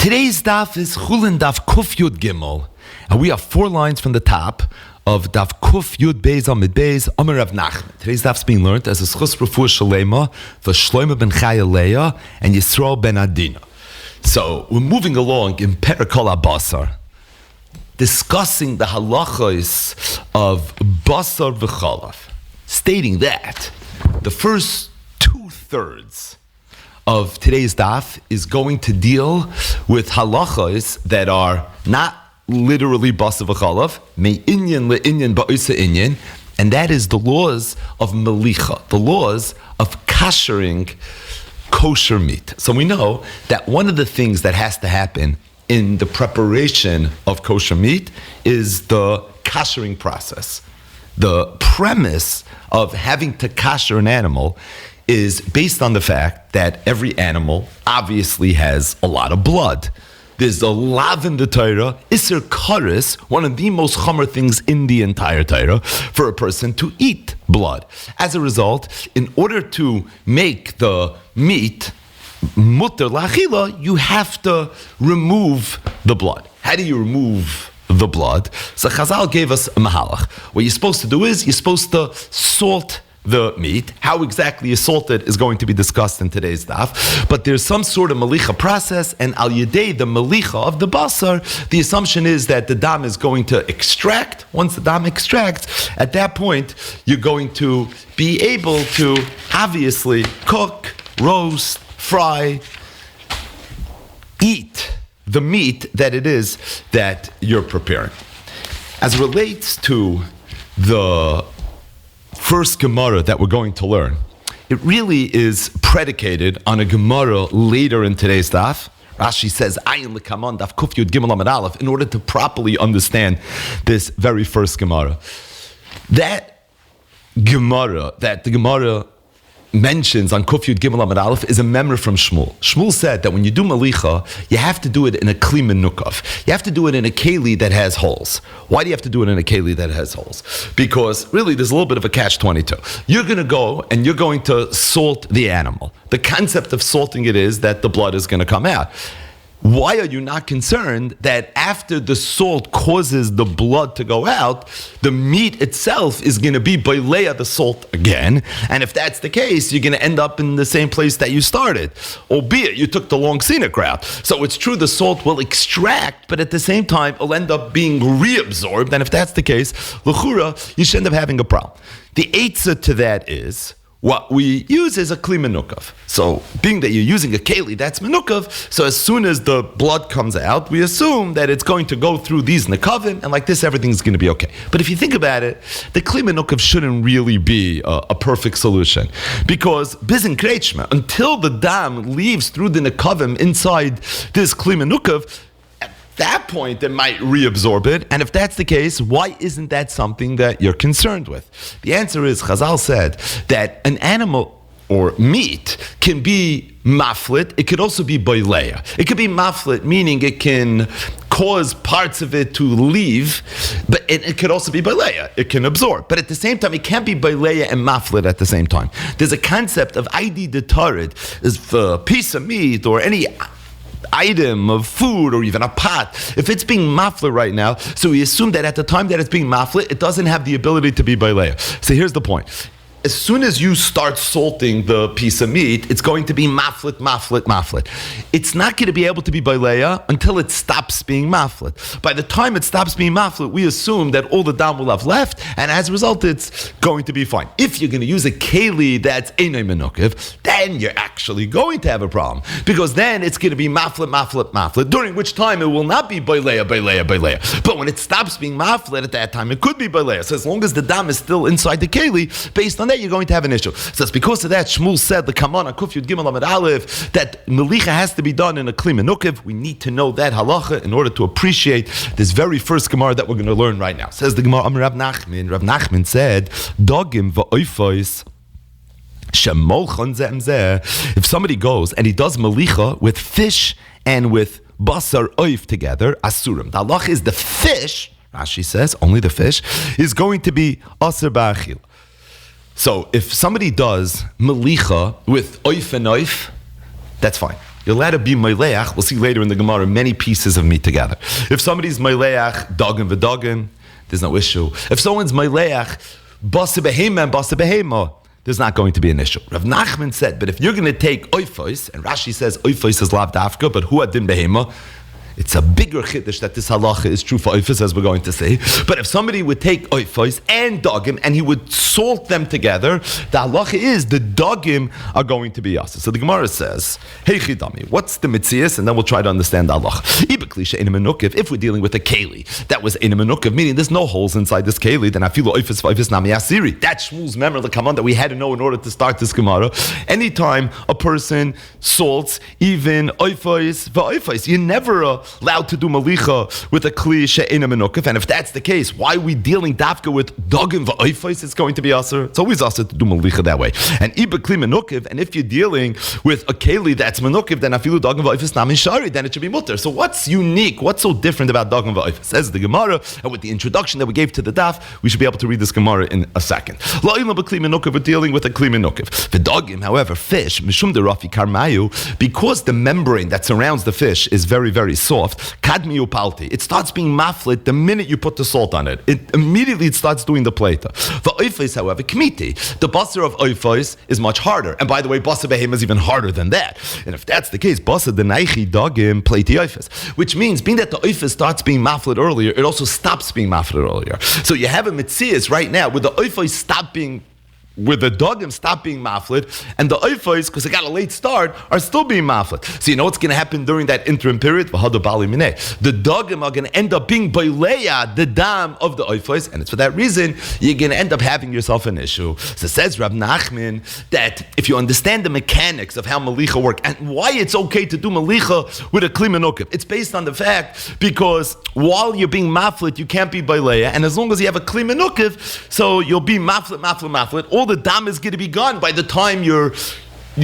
Today's daf is Chulin daf Kuf Yud Gimel, and we are 4 lines from the top of daf Kuf Yud Beis Amid Beis Amar Rav Nachman. Today's daf is being learned as a schus refuah shalema for Shlomo ben Chaya Leah and Yisrael ben Adina. So we're moving along in Perikol HaBasar, discussing the halachos of basar v'chalav, stating that the first 2/3 of today's daf is going to deal with halachos that are not literally basar v'chalav, me'inyan le'inyan ba'isa inyan, and that is the laws of melicha, the laws of kashering kosher meat. So we know that one of the things that has to happen in the preparation of kosher meat is the kashering process. The premise of having to kasher an animal is based on the fact that every animal obviously has a lot of blood. There's a lav in the Torah, Isser Karis, one of the most chomer things in the entire Torah, for a person to eat blood. As a result, in order to make the meat mutter lachila, you have to remove the blood. How do you remove the blood? So Chazal gave us a mahalach. What you're supposed to do is, you're supposed to salt the meat. How exactly you salt it is going to be discussed in today's daf. But there's some sort of malicha process, and al yedei, the malicha of the basar, the assumption is that the dam is going to extract. Once the dam extracts, at that point, you're going to be able to obviously cook, roast, fry, eat the meat that it is that you're preparing. As it relates to the first Gemara that we're going to learn, it really is predicated on a Gemara later in today's daf. Rashi says, Ayin l'kaman daf kuf yud gimel amud aleph, in order to properly understand this very first Gemara. That Gemara, that the Gemara mentions on Kuf Yud Gimel Amud Aleph is a memory from Shmuel. Shmuel said that when you do malicha, you have to do it in a kli menukov. You have to do it in a keli that has holes. Why do you have to do it in a keli that has holes? Because really there's a little bit of a catch-22. You're going to go and you're going to salt the animal. The concept of salting it is that the blood is going to come out. Why are you not concerned that after the salt causes the blood to go out, the meat itself is going to be boilea the salt again? And if that's the case, you're going to end up in the same place that you started, albeit you took the long scenic route. So it's true the salt will extract, but at the same time, it'll end up being reabsorbed. And if that's the case, l'chura, you should end up having a problem. The answer to that is, what we use is a kli menukov. So, being that you're using a keli, that's menukov, so as soon as the blood comes out, we assume that it's going to go through these nekavim, and like this, everything's going to be okay. But if you think about it, the kli menukov shouldn't really be a perfect solution. Because, bizin kreichma, until the dam leaves through the nekavim inside this kli menukov, that point, it might reabsorb it. And if that's the case, why isn't that something that you're concerned with? The answer is, Chazal said that an animal or meat can be maflit. It could also be boilea. It could be maflit, meaning it can cause parts of it to leave, but it could also be boilea. It can absorb. But at the same time, it can't be boilea and maflit at the same time. There's a concept of ID detarid, is a piece of meat or any item of food or even a pot, if it's being mafla right now, so we assume that at the time that it's being mafla, it doesn't have the ability to be boilea. So here's the point. As soon as you start salting the piece of meat, it's going to be maflit, maflit, maflit. It's not going to be able to be boilea until it stops being maflit. By the time it stops being maflit, we assume that all the dam will have left, and as a result, it's going to be fine. If you're going to use a keli that's einay menukiv, then you're actually going to have a problem, because then it's going to be maflit, maflit, maflit, during which time it will not be boilea, boilea, boilea. But when it stops being maflit at that time, it could be boilea. So as long as the dam is still inside the keli, based on that, you're going to have an issue. So it's because of that, Shmuel said, the Kaman, Kuf Yud Gimel Amud Aleph, that melicha has to be done in a kli menukiv. We need to know that halacha in order to appreciate this very first Gemara that we're going to learn right now. Says the Gemara, Rav Nachman. Rav Nachman said, Dogim v'oifois shemolchon zeh. If somebody goes and he does melicha with fish and with basar oif together, asurim. The halacha is the fish, Rashi says, only the fish, is going to be aser ba'achil. So if somebody does melicha with oif and oif, that's fine. you're allowed to be Meileach. We'll see later in the Gemara many pieces of meat together. If somebody's Meileach, dogim v'dogim, there's no issue. If someone's Meileach, basa behema and basa behema, there's not going to be an issue. Rav Nachman said, but if you're going to take oifos, and Rashi says oifos is lav dafka, but hu adin behema, it's a bigger chiddush that this halacha is true for oifos, as we're going to say. But if somebody would take oifos and dogim and he would salt them together, the halacha is the dogim are going to be yasser. So the Gemara says, hey chidami, what's the mitzias? And then we'll try to understand the halacha. If we're dealing with a keli that was in a menukiv, meaning there's no holes inside this keli, then I feel oifos nami asiri. That's Shmuel's memory, the command that we had to know in order to start this Gemara. Anytime a person salts even oifos v'oifos, you never allowed to do malicha with a kli she'ena menukif, and if that's the case, why are we dealing dafka with dogim v'oifos? It's going to be aser. It's always aser to do malicha that way. And iba kli menukif, and if you're dealing with a keli that's menukif, then afilu dogim v'oifos namin shari, then it should be mutter. So what's unique? What's so different about dogim v'oifos? Says the Gemara, and with the introduction that we gave to the daf, we should be able to read this Gemara in a second. La'ilma b'kli menukif, we're dealing with a kli menukif. The dogim, however, fish mishum derafi karmayu, because the membrane that surrounds the fish is very, very soft. Kadmi upalti. It starts being maflit the minute you put the salt on it. It starts doing the plata. For oifos, however, kmiti. The basar of oifos is much harder. And by the way, basar behem is even harder than that. And if that's the case, basar denaichi dogim plati oifos, which means being that the oifos starts being maflit earlier, it also stops being maflit earlier. So you have a mitzias right now where the oifos stop being, where the dogim stop being maflid, and the oifos, because they got a late start, are still being maflid. So you know what's going to happen during that interim period? The dogim are going to end up being boileya, the dam of the oifos, and it's for that reason you're going to end up having yourself an issue. So says Rav Nachman that if you understand the mechanics of how malicha work and why it's okay to do malicha with a kli menukif, it's based on the fact because while you're being maflid, you can't be boileya, and as long as you have a kli menukif, so you'll be maflid. All the dam is going to be gone by the time you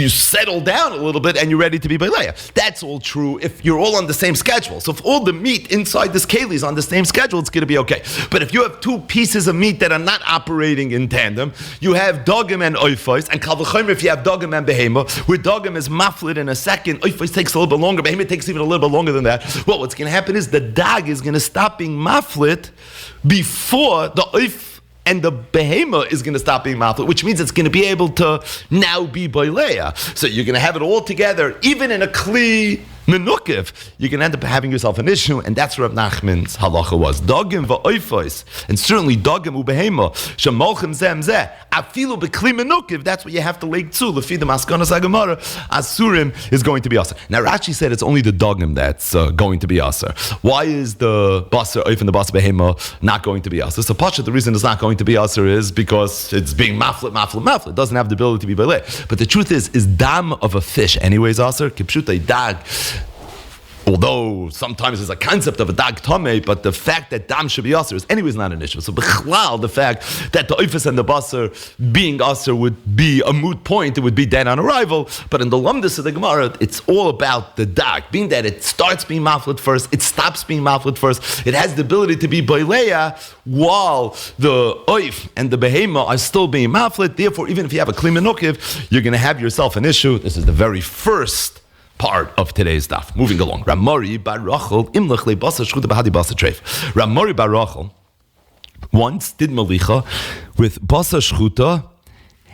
settle down a little bit and you're ready to be Baleya. That's all true if you're all on the same schedule. So if all the meat inside this keli is on the same schedule, it's going to be okay. But if you have two pieces of meat that are not operating in tandem, you have dogim and oifos, and kal v'chomer if you have dogim and behema, where dogim is maflit in a second, oifos takes a little bit longer, behema takes even a little bit longer than that. Well, what's going to happen is the dag is going to stop being maflit before the oif and the behema is going to stop being maflit, which means it's going to be able to now be boileya. So you're going to have it all together, even in a kli menukiv, you can end up having yourself an issue, and that's what Rav Nachman's halacha was. Dogim va'oifos, and certainly dogim ubehema, shemolchem zem zeh, afilu bekli menukiv, that's what you have to lay to, lefi the maskanas hagemara, asurim is going to be aser. Now Rashi said it's only the dogim that's going to be aser. Why is the basar oif and the basar behema not going to be aser? So Pasha, the reason it's not going to be aser is because it's being maflit, it doesn't have the ability to be balei. But the truth is dam of a fish anyways aser, kipshuta dag. Although sometimes there's a concept of a dag tomei, but the fact that dam should be aser is anyways not an issue. So b'chlal, the fact that the oifus and the basar being aser would be a moot point, it would be dead on arrival. But in the lumdus of the Gemara, it's all about the dag, being that it starts being maflit first, it stops being maflit first, it has the ability to be boileya while the oif and the behema are still being maflit. Therefore, even if you have a kli menukiv, you're going to have yourself an issue. This is the very first part of today's daf. Moving along. Ramori bar Rachel imlech le basa shchuta bahadi basa treif. Ramori bar Rachel once did malicha with basa shchuta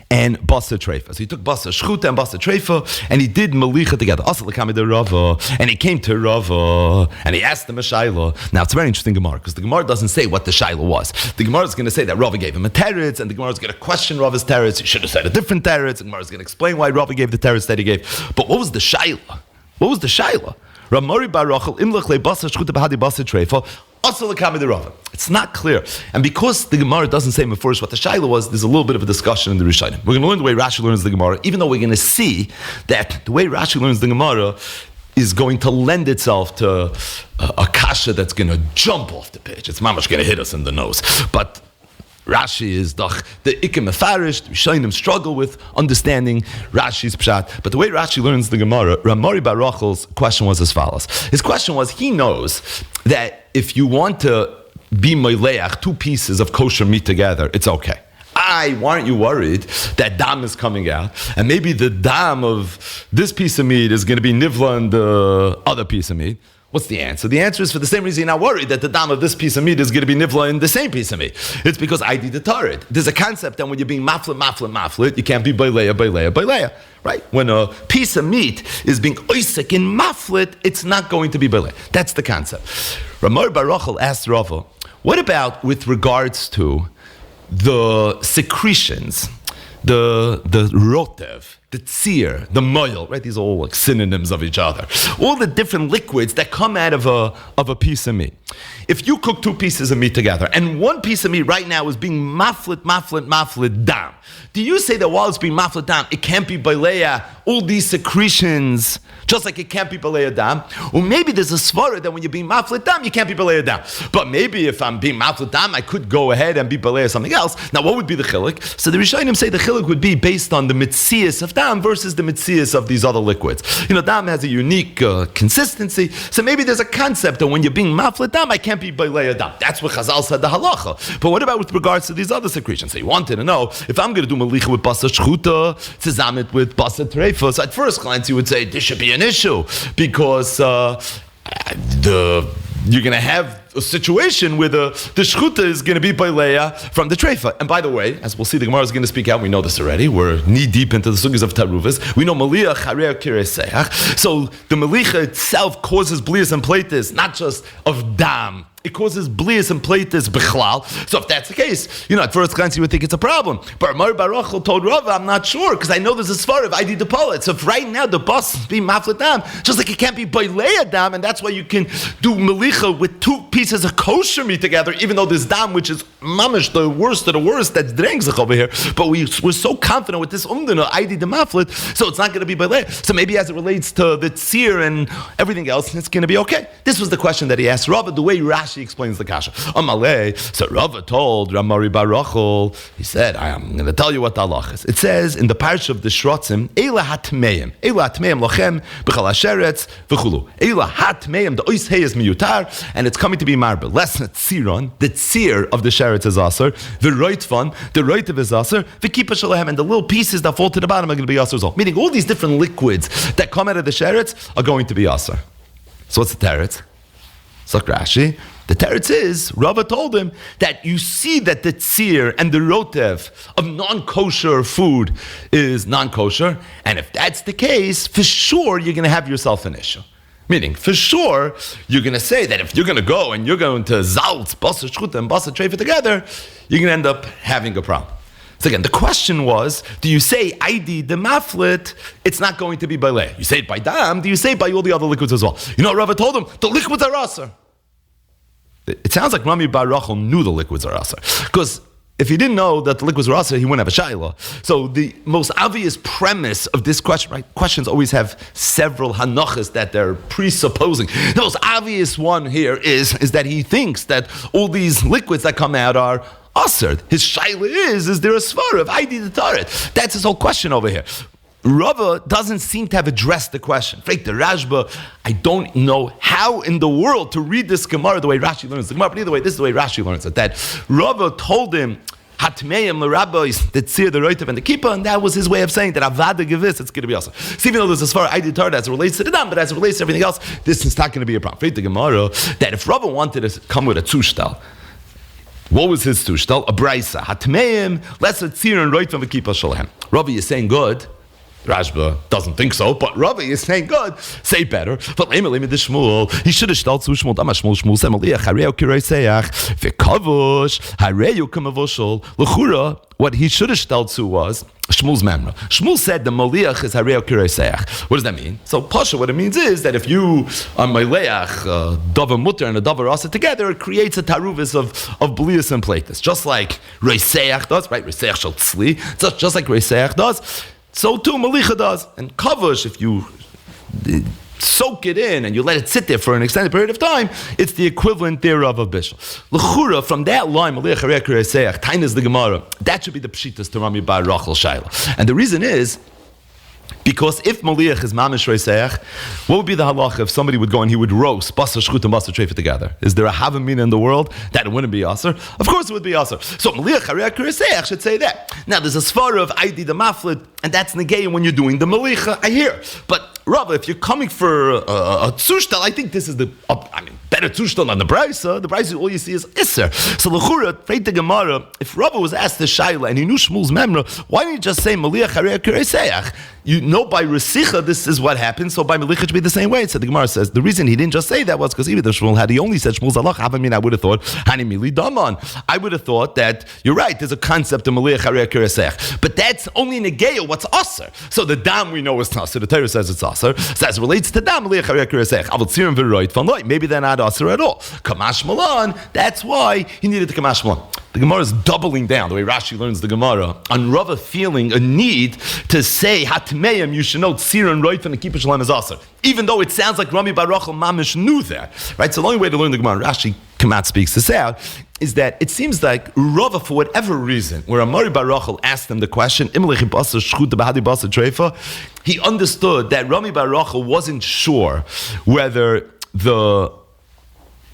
and basa treifa. So he took basa shchuta and basa treifa, and he did malicha together. Also, Rava, and he came to Rava, and he asked him a shaila. Now, it's a very interesting Gemara, because the Gemara doesn't say what the shaila was. The Gemara is going to say that Rava gave him a teretz, and the Gemara is going to question Rava's teretz. He should have said a different teretz. The Gemara is going to explain why Rava gave the teretz that he gave. But what was the shaila? What was the shaila? Ramori bar Rachel imlech le basa shchuta bahadi basa treifa. It's not clear. And because the Gemara doesn't say first what the Shaila was, there's a little bit of a discussion in the Rishonim. We're going to learn the way Rashi learns the Gemara, even though we're going to see that the way Rashi learns the Gemara is going to lend itself to a kasha that's going to jump off the page. It's mamash going to hit us in the nose. But Rashi is the Ikem Mefarish, the Rishonim struggle with understanding Rashi's pshat. But the way Rashi learns the Gemara, Ramori bar Rachel's question was as follows. His question was, he knows that if you want to be moileach, two pieces of kosher meat together, it's okay. why aren't you worried that dam is coming out, and maybe the dam of this piece of meat is going to be nivla in the other piece of meat? What's the answer? The answer is for the same reason you're not worried that the dam of this piece of meat is going to be nivla in the same piece of meat. It's because I did the tarid. There's a concept that when you're being maflit, you can't be baileya. Right? When a piece of meat is being oisek in maflit, it's not going to be baileya. That's the concept. Ramar Baruchel asked Rava, what about with regards to the secretions, the rotev, the tzir, the moil, right? These are all like synonyms of each other. All the different liquids that come out of a piece of meat. If you cook two pieces of meat together, and one piece of meat right now is being maflit down, do you say that while it's being maflit down, it can't be baileya, all these secretions, just like it can't be baileya down? Or maybe there's a svara that when you're being maflit down, you can't be baileya down. But maybe if I'm being maflit down, I could go ahead and be baileya something else. Now, what would be the chilik? So the Rishonim say the chilik would be based on the mitzias of dam versus the mitzias of these other liquids. Dam has a unique consistency, so maybe there's a concept that when you're being maflit dam, I can't be baileya dam. That's what Chazal said the halacha. But what about with regards to these other secretions? So you wanted to know, if I'm going to do malicha with basa shchuta, tzazamit with basa treifa, so at first glance you would say this should be an issue, because you're going to have a situation where the shchuta is going to be baileya from the treifa. And by the way, as we'll see, the Gemara is going to speak out. We know this already. We're knee deep into the sugyas of taruvas. We know maliyah charei kireseach. So the malicha itself causes blias and plaitis, not just of dam. It causes blias and plaitis bichlal. So if that's the case, at first glance you would think it's a problem. But Amar Baruch told Rava, I'm not sure, because I know there's a svar of ID Depolit. So if right now the boss is being maflet dam, just like it can't be baileya dam, and that's why you can do malicha with two pieces of kosher meat together, even though there's dam, which is mamish, the worst of the worst, that's drengzach over here. But we're so confident with this umdana, ID the maflet, so it's not going to be baileya. So maybe as it relates to the tzir and everything else, it's going to be okay. This was the question that he asked Rava, the way Rashi explains the kasha. Amalei, so Rava told Ramari Baruchel, he said, I'm going to tell you what the halach is. It says in the parsha of the Shrotzim, Eila hatmeim lochem b'chal hasheretz v'chulu. Eila hatmeim, the ois hey is miyutar, and it's coming to be marbe. Lesna tziron, the tzir of the sheretz is aser, the roitvan, the roitev is aser, the kippah shalahem, and the little pieces that fall to the bottom are going to be aser as well. Meaning all these different liquids that come out of the sheretz are going to be aser. So what's the teretz? So Rashi, the teretz is, Rava told him that you see that the tzir and the rotev of non-kosher food is non-kosher, and if that's the case, for sure you're going to have yourself an issue. Meaning, for sure, you're going to say that if you're going to go and you're going to zaltz, basa shchuta, and basa treifa together, you're going to end up having a problem. So again, the question was, do you say ID the maflet, it's not going to be baileh? You say it by dam, do you say it by all the other liquids as well? You know what Rava told him? The liquids are aser. It sounds like Rami Bar Rachel knew the liquids are aser. Because if he didn't know that the liquids were aser, he wouldn't have a shayla. So the most obvious premise of this question, right? Questions always have several hanachas that they're presupposing. The most obvious one here is that he thinks that all these liquids that come out are aser. His shayla is there a svar of ID the taret? That's his whole question over here. Rava doesn't seem to have addressed the question. Freik the Rashba, I don't know how in the world to read this Gemara the way Rashi learns the Gemara, but either way, this is the way Rashi learns it. That Rava told him, Hatmeim l'rabbis, the tzir, the roitev, and the kippah, and that was his way of saying that avada gevis, it's going to be awesome. So even though there's as far I did as it relates to the dam, but as it relates to everything else, this is not going to be a problem. Freik the Gemara, that if Rava wanted to come with a tzushtal, what was his tzushtal? A braisa. Hatmeim, let's tzir and roitev and kippah shalhem. Rava is saying good. Rashba doesn't think so, but Rabbi is saying good. Say better. But he should have stalt zu Shmuel. Dama Shmuel said, "Maliyah hareu kireiseach v'kavush hareu kamavushal." L'chura, what he should have stalt to was Shmuel's memra. Shmuel said the maliach is hareu kireiseach. What does that mean? So pasha, what it means is that if you are maliach, davar mutter and a davar asa together, it creates a taruvis of blias and plaitis, just like reiseach does. Right? Reiseach shall tzli. Just like reiseach does. So too Malicha does. And kavush, if you soak it in and you let it sit there for an extended period of time, it's the equivalent thereof of bishul. L'chura, from that line, Malicha harei kireiseach, tainas the Gemara, that should be the pshitas to Rami Bar Rachel Shaila. And the reason is Because if Maliach is Mamish Reiseach, what would be the halacha if somebody would go and he would roast Basar Shchut and Basar Treifa together? Is there a Havamina in the world that it wouldn't be Asr? Of course it would be Asr. So Maliach Harei Reiseach should say that. Now there's a svara of Aidi the Maflid, and that's Negei when you're doing the Malicha, I hear. But Rava, if you're coming for a Tzushtal, I think this is better Tzushtal than the Braisa. The Braisa, all you see is Isser. So L'chura, Freit the Gemara, if Rava was asked the Shaila and he knew Shmuel's Memra, why didn't he just say Maliach Harei Reiseach? You know by Resicha this is what happens, so by Malicha it should be the same way. So the Gemara says the reason he didn't just say that was because even though Shmuel had, he only said Shmuel's Allah. I would have thought Hani Mili Daman. I would have thought that you're right. There's a concept of Maliach Harei Reiseach, but that's only Negeo what's Aser. So the Dam we know is Aser. The Torah says it's Aser. So as it relates to Dam Maliach Harei Reiseach, Avol Tzirim v'Roit van Loy. Maybe they're not Aser at all. Kamash Malan. That's why he needed the Kamash Malan. The Gemara is doubling down, the way Rashi learns the Gemara, on Rava feeling a need to say, Hatmeim, you should know, Tzir and Roit and the Kippur Shalem is Aser. Even though it sounds like Rami Bar Rachel Mamish knew that. Right? So the only way to learn the Gemara, Rashi Kamat speaks this out, is that it seems like Rava, for whatever reason, where Amari Bar Rachel asked him the question, he understood that Rami Bar Rachel wasn't sure whether the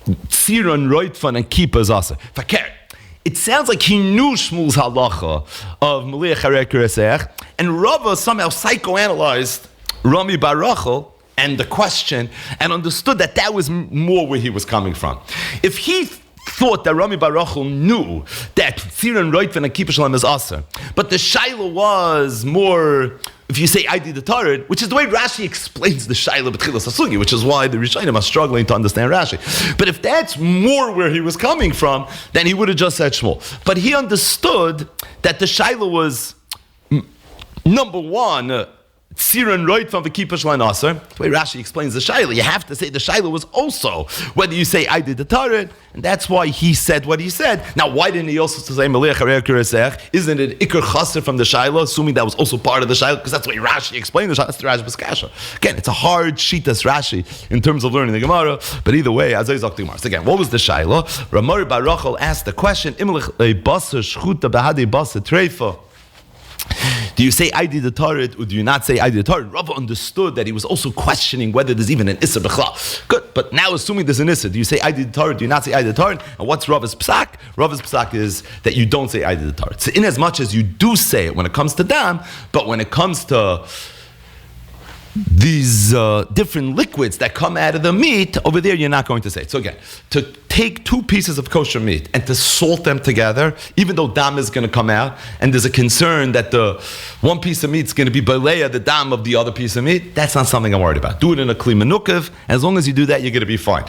Tzir and Roitfan and Kippur is Aser. It sounds like he knew Shmuel's halacha of Maliach Harei Reiseach, and Rava somehow psychoanalyzed Rami Bar Rachel and the question and understood that that was more where he was coming from. If he thought that Rami Bar Rachel knew that Tzir and Roitvan and Kippur Shalem is Aser, but the Shaila was more, if you say Aidi the Tarid, which is the way Rashi explains the Shaila B'tchilas Hasugi, which is why the Rishonim are struggling to understand Rashi. But if that's more where he was coming from, then he would have just said Shmuel. But he understood that the Shaila was, number one, Tzir and Roit from the Kippur Shalem Aser. The way Rashi explains the Shaila, you have to say the Shaila was also whether you say I did the Tarid, and that's why he said what he said. Now, why didn't he also say Maliach Harei Reiseach? Isn't it Iker Chaser from the Shaila, assuming that was also part of the Shaila? Because that's the way Rashi explained the Shaila. That's the Rashi B'skasha. Again, it's a hard shitas Rashi in terms of learning the Gemara, but either way, as I the Gemara. So again, what was the Shaila? Ramari Bar Rachel asked the question, Imlech Basar Shchuta Bahadi Basar Treifa. Do you say I did the Tarid or do you not say I did the Tarid? Rava understood that he was also questioning whether there's even an Issa B'chlal. Good, but now assuming there's an Issa, do you say I did the Tarid, do you not say I did the Tarid? And what's Rava's Psak? Rava's Psak is that you don't say I did the Tarid. So in as much as you do say it when it comes to Dam, but when it comes to these different liquids that come out of the meat, over there you're not going to say it. So again, to take two pieces of kosher meat and to salt them together, even though dam is going to come out, and there's a concern that the one piece of meat is going to be baleya, the dam of the other piece of meat, that's not something I'm worried about. Do it in a kli menukav. As long as you do that, you're going to be fine.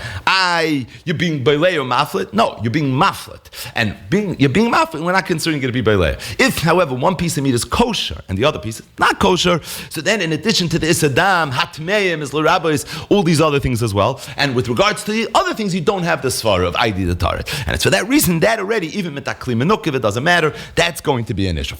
You're being baleya or maflet? No, you're being maflet. And you're being maflet, we're not concerned you're going to be baleya. If, however, one piece of meat is kosher and the other piece is not kosher, so then in addition to the isadam, hatmeim, is l'rabbis, all these other things as well. And with regards to the other things, you don't have the svara of Aidi the Tarit. And it's for that reason that already, even with that kli menukav, it doesn't matter, that's going to be an issue. If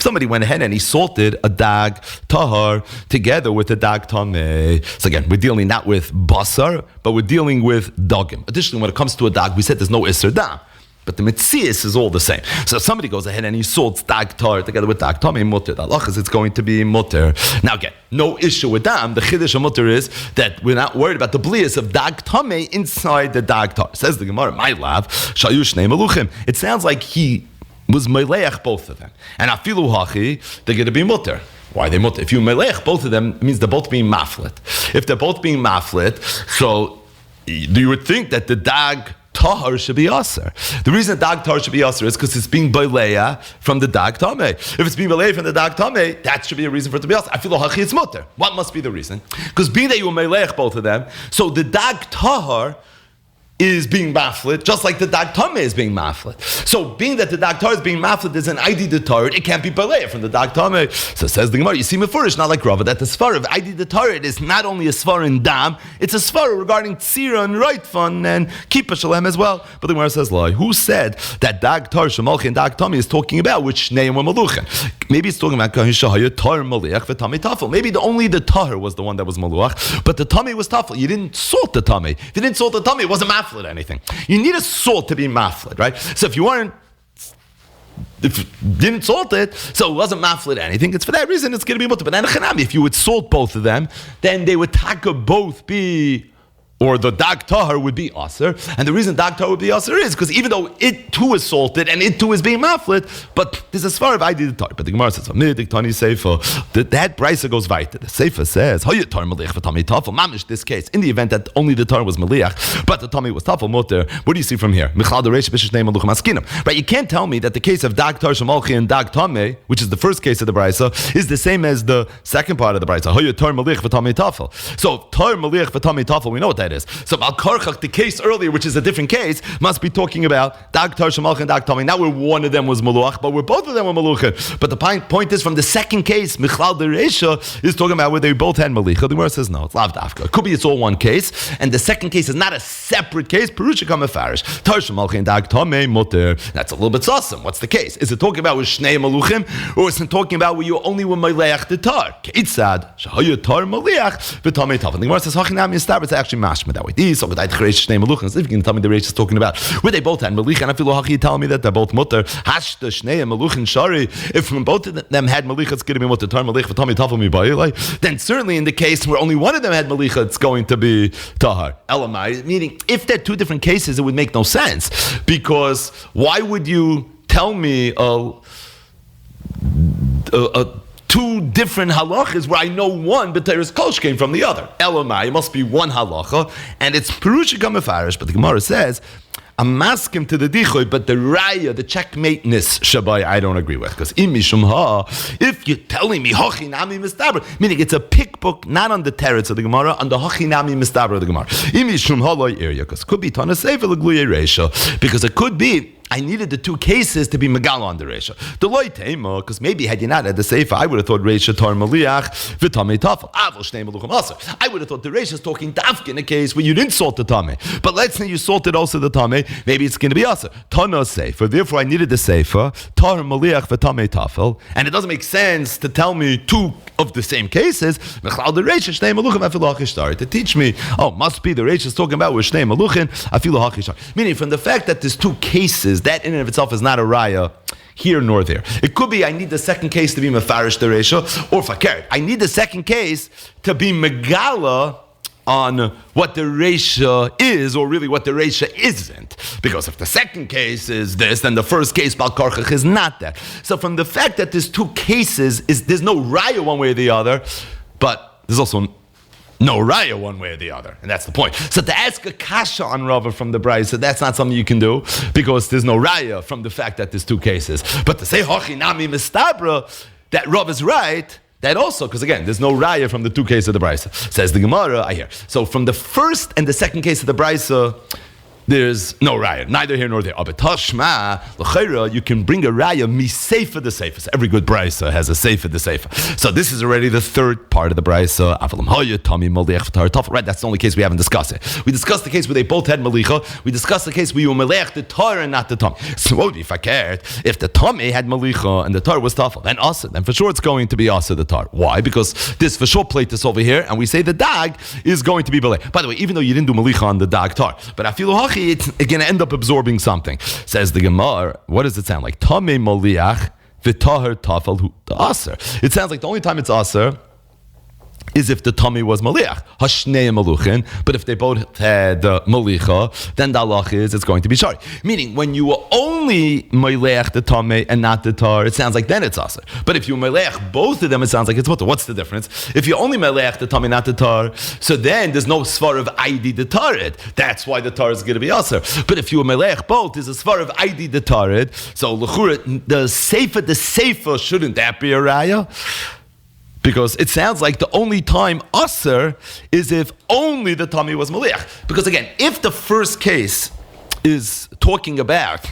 somebody went ahead and he salted a dag tahar together with a dag tameh. So again, we're dealing not with basar, but we're dealing with dagim. Additionally, when it comes to a dag, we said there's no iser dam. But the mitzias is all the same. So if somebody goes ahead and he salts dag tar together with dag tameh mutter, the halachas it's going to be mutter. Now again, no issue with dam. The chiddush of mutter is that we're not worried about the blias of dag tameh inside the dag tar. Says the Gemara, my love, shayu shnei meluchim. It sounds like he was meleach both of them, and afilu hachi they're going to be mutter. Why they mutter? If you melech both of them, it means they're both being maflet. If they're both being maflet, so you would think that the dag tahar should be aser. The reason the dag tahar should be aser is because it's being baleya from the dag tameh. If it's being baleya from the dag tameh, that should be a reason for it to be aser. I feel hachi it's mutter. What must be the reason? Because being that you melech both of them, so the dag tahar is being maflet, just like the dag tameh is being maflet. So being that the dag tar is being maflet is an ID detarred, it can't be baleya from the dag tameh. So says the Gemara, you see mefurish, not like Rava, that the svara of ID detarred is not only a svara in dam, it's a svara regarding tzira and roitfan and kippur shalem as well. But the Gemara says, lie. Who said that dag tar shemalchi and dag tameh is talking about which neim were maluchen? Maybe it's talking about kahishahaya tar maliach v'tamei tafel. Maybe only the tar was the one that was maluach, but the tameh was tafel. You didn't salt the tameh. If you didn't salt the tameh, it wasn't maflet anything. You need a salt to be maflet, right? So if you weren't if you didn't salt it, so it wasn't maflit anything, it's for that reason it's going to be mutter. But then if you would salt both of them, then they would taka both be, or the dag tahar would be aser. And the reason dag tahar would be aser is because even though it too is salted and it too is being maflit, but there's a svar of I did the tar. But the Gemara says, that brisa goes weiter. The Seifa says, mamish this case, in the event that only the tar was maliach, but the tummy was tafel mutter. What do you see from here? Right, you can't tell me that the case of dag tar shemalchi and dag tame, which is the first case of the brisa, is the same as the second part of the brisa. So tar maliach v'tamei tafel, we know what that is. So Al Karchach, the case earlier, which is a different case, must be talking about Dag Tar Shemalch and Dag Tami. Now where one of them was Maluach, but where both of them were Malucha. But the point is, from the second case, Michlal de Reisha is talking about where they both had Malicha. The Gemara says no, it's Lav Dafka. It could be it's all one case, and the second case is not a separate case. Perusha Kama Farish. Tar Shemalch and Dag Tami Mutter. That's a little bit awesome. What's the case? Is it talking about with Shnei Maluchim, or is it talking about where you only with Maleach the Tar? Keitzad Shahaya Tar Maliach v'Tamei Taf. And the Gemara says Hachinam Yistab. It's actually mashma that way. So if you can tell me the Reish is talking about where they both had Malich, and I feel Hachi telling me that they're both mutter. Hashta Shnei Maluchin Shari. If both of them had Malich, it's going to be mutter. Tar Malich v'Tamei Tafel mibayilai. Then certainly in the case where only one of them had Malich, it's going to be Tahar. Elamai. Meaning, if they're two different cases, it would make no sense, because why would you tell me two different halachas where I know one, but there is kosh came from the other? Elamai, it must be one halacha, and it's perusha gamefarish. But the Gemara says, I'm masking to the dichoy, but the raya, the checkmateness shabai, I don't agree with, because imishum ha, if you're telling me hachinami mistaber, meaning it's a pick book, not on the teretz of the Gemara, on the hachinami mistaber of the Gemara. Imishum ha loy area, because could be tana sefer legluye reisha, because it could be I needed the two cases to be Megala on the Reisha. The loy tema, because maybe had you not had the Seifa, I would have thought Reisha tar maliach v'tamei tafel. Avol shnei maluchim aser. I would have thought the Reisha is talking dafke in a case where you didn't salt the tamei. But let's say you salted also the tamei, maybe it's going to be aser. Tana Seifa. Therefore, I needed the Seifa tar maliach v'tamei tafel. And it doesn't make sense to tell me two of the same cases. Mechlal the Reisha shnei maluchim afilu hachishtar. To teach me, must be the Reisha is talking about with shnei maluchim afilu hachishtar. Meaning, from the fact that there's two cases, that in and of itself is not a raya here nor there. It could be I need the second case to be mefarish the reisha, or fakir. I need the second case to be megala on what the reisha is, or really what the reisha isn't. Because if the second case is this, then the first case bal karchach is not that. So from the fact that there's two cases, there's no raya one way or the other, but there's also no raya one way or the other, and that's the point. So to ask a kasha on Rava from the Brisa, that's not something you can do, because there's no raya from the fact that there's two cases. But to say hachinami mistabra, that Rav is right, that also, because again, there's no raya from the two cases of the Brisa. Says the Gemara, I hear. So from the first and the second case of the Brisa, there's no raya, neither here nor there. But tashma, l'chayra, you can bring a raya miseifa the seifa. So every good brisa has a seifa the seifa. So this is already the third part of the brisa. Avalam hoya tami maliach v'tar tafel. Right, that's the only case we haven't discussed it. We discussed the case where they both had malicha. We discussed the case where you maliach the tar and not the tum. So what would be fakert if the tummy had malicha and the tar was tafel? Then asa. Then for sure it's going to be asa the tar. Why? Because this for sure plate is over here, and we say the dag is going to be belay. By the way, even though you didn't do malicha on the dag tar, but afilu hachi, it's going to end up absorbing something. Says the Gemara, what does it sound like? Tamei maliach v'taher tafel hu aser. It sounds like the only time it's aser is if the tummy was maliach, hashnei maluchin. But if they both had malicha, then the halach is it's going to be shari. Meaning, when you were only maliach the tummy and not the tar, it sounds like then it's aser. But if you maliach both of them, it sounds like it's mutter. What's the difference? If you only maliach the tummy, not the tar, so then there's no svar of ID the tarid. That's why the tar is going to be aser. But if you maliach both, there's a svar of ID the tarid. So l'chura, the seifa shouldn't that be a raya? Because it sounds like the only time aser is if only the tummy was maliach. Because again, if the first case is talking about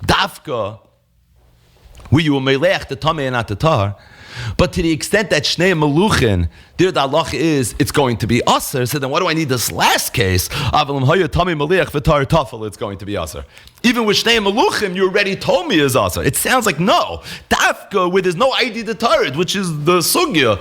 dafka, where you were maliach the tummy and not the tar, but to the extent that shnei maluchin, there the halach is it's going to be aser. So then, what do I need this last case? Avalim hoya tummy maliach v'tar tafel. It's going to be aser. Even with shnei maluchim, you already told me is aser. It sounds like no dafka where there's no ID the tarid, which is the sugya.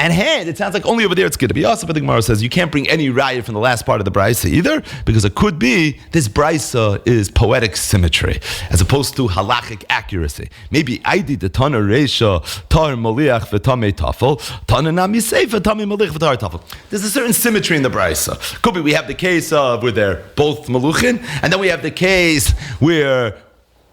And hand, it sounds like only over there it's good to be also, but the Gemara says you can't bring any raya from the last part of the brisa either, because it could be this brisa is poetic symmetry as opposed to halachic accuracy. Maybe Aidi the Tana Reisha Tar Maliach v'Tamei Tafel Tana Nami Seifa Tamei Maliach v'Tar Tafel. There's a certain symmetry in the brisa. Could be we have the case of where they're both maluchin, and then we have the case where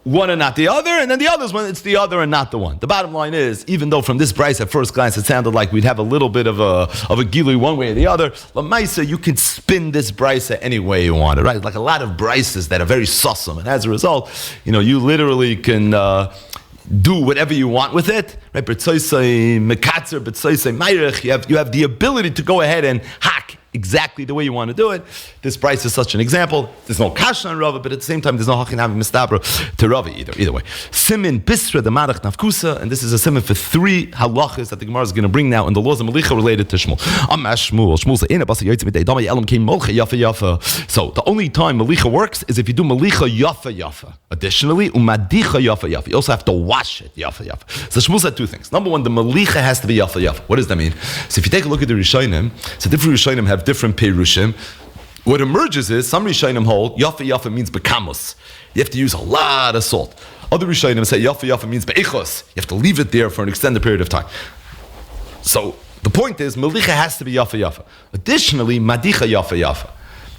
one and not the other, and then the other's one, it's the other and not the one. The bottom line is, even though from this brisa at first glance it sounded like we'd have a little bit of a gilui one way or the other, Lamaisa, you can spin this brisa any way you want it, right? Like a lot of brises that are very sussum, and as a result, you literally can do whatever you want with it, right? B'tzoisei mekatzer, b'tzoisei mayrich, you have the ability to go ahead and hack exactly the way you want to do it. This price is such an example. There's no kasha on Rava, but at the same time, there's no hachinami mistabra to Rava either way. Simin bisra the marach nafkusa, and this is a simin for 3 halachas that the Gemara is going to bring now in the laws of Malicha related to Shmuel. Amash Shmuel said, so the only time Malicha works is if you do Malicha yafa yafa. Additionally, umadicha yafa yafa. You also have to wash it yafa yafa. So Shmuel said 2 things. Number 1, the Malicha has to be yafa yafa. What does that mean? So if you take a look at the Rishonim, so different Rishonim have different perushim. What emerges is some Rishonim hold yafa yafa means bekamos. You have to use a lot of salt. Other Rishonim say yafa yafa means beichos. You have to leave it there for an extended period of time. So the point is malicha has to be yafa yafa. Additionally, madicha yafa yafa.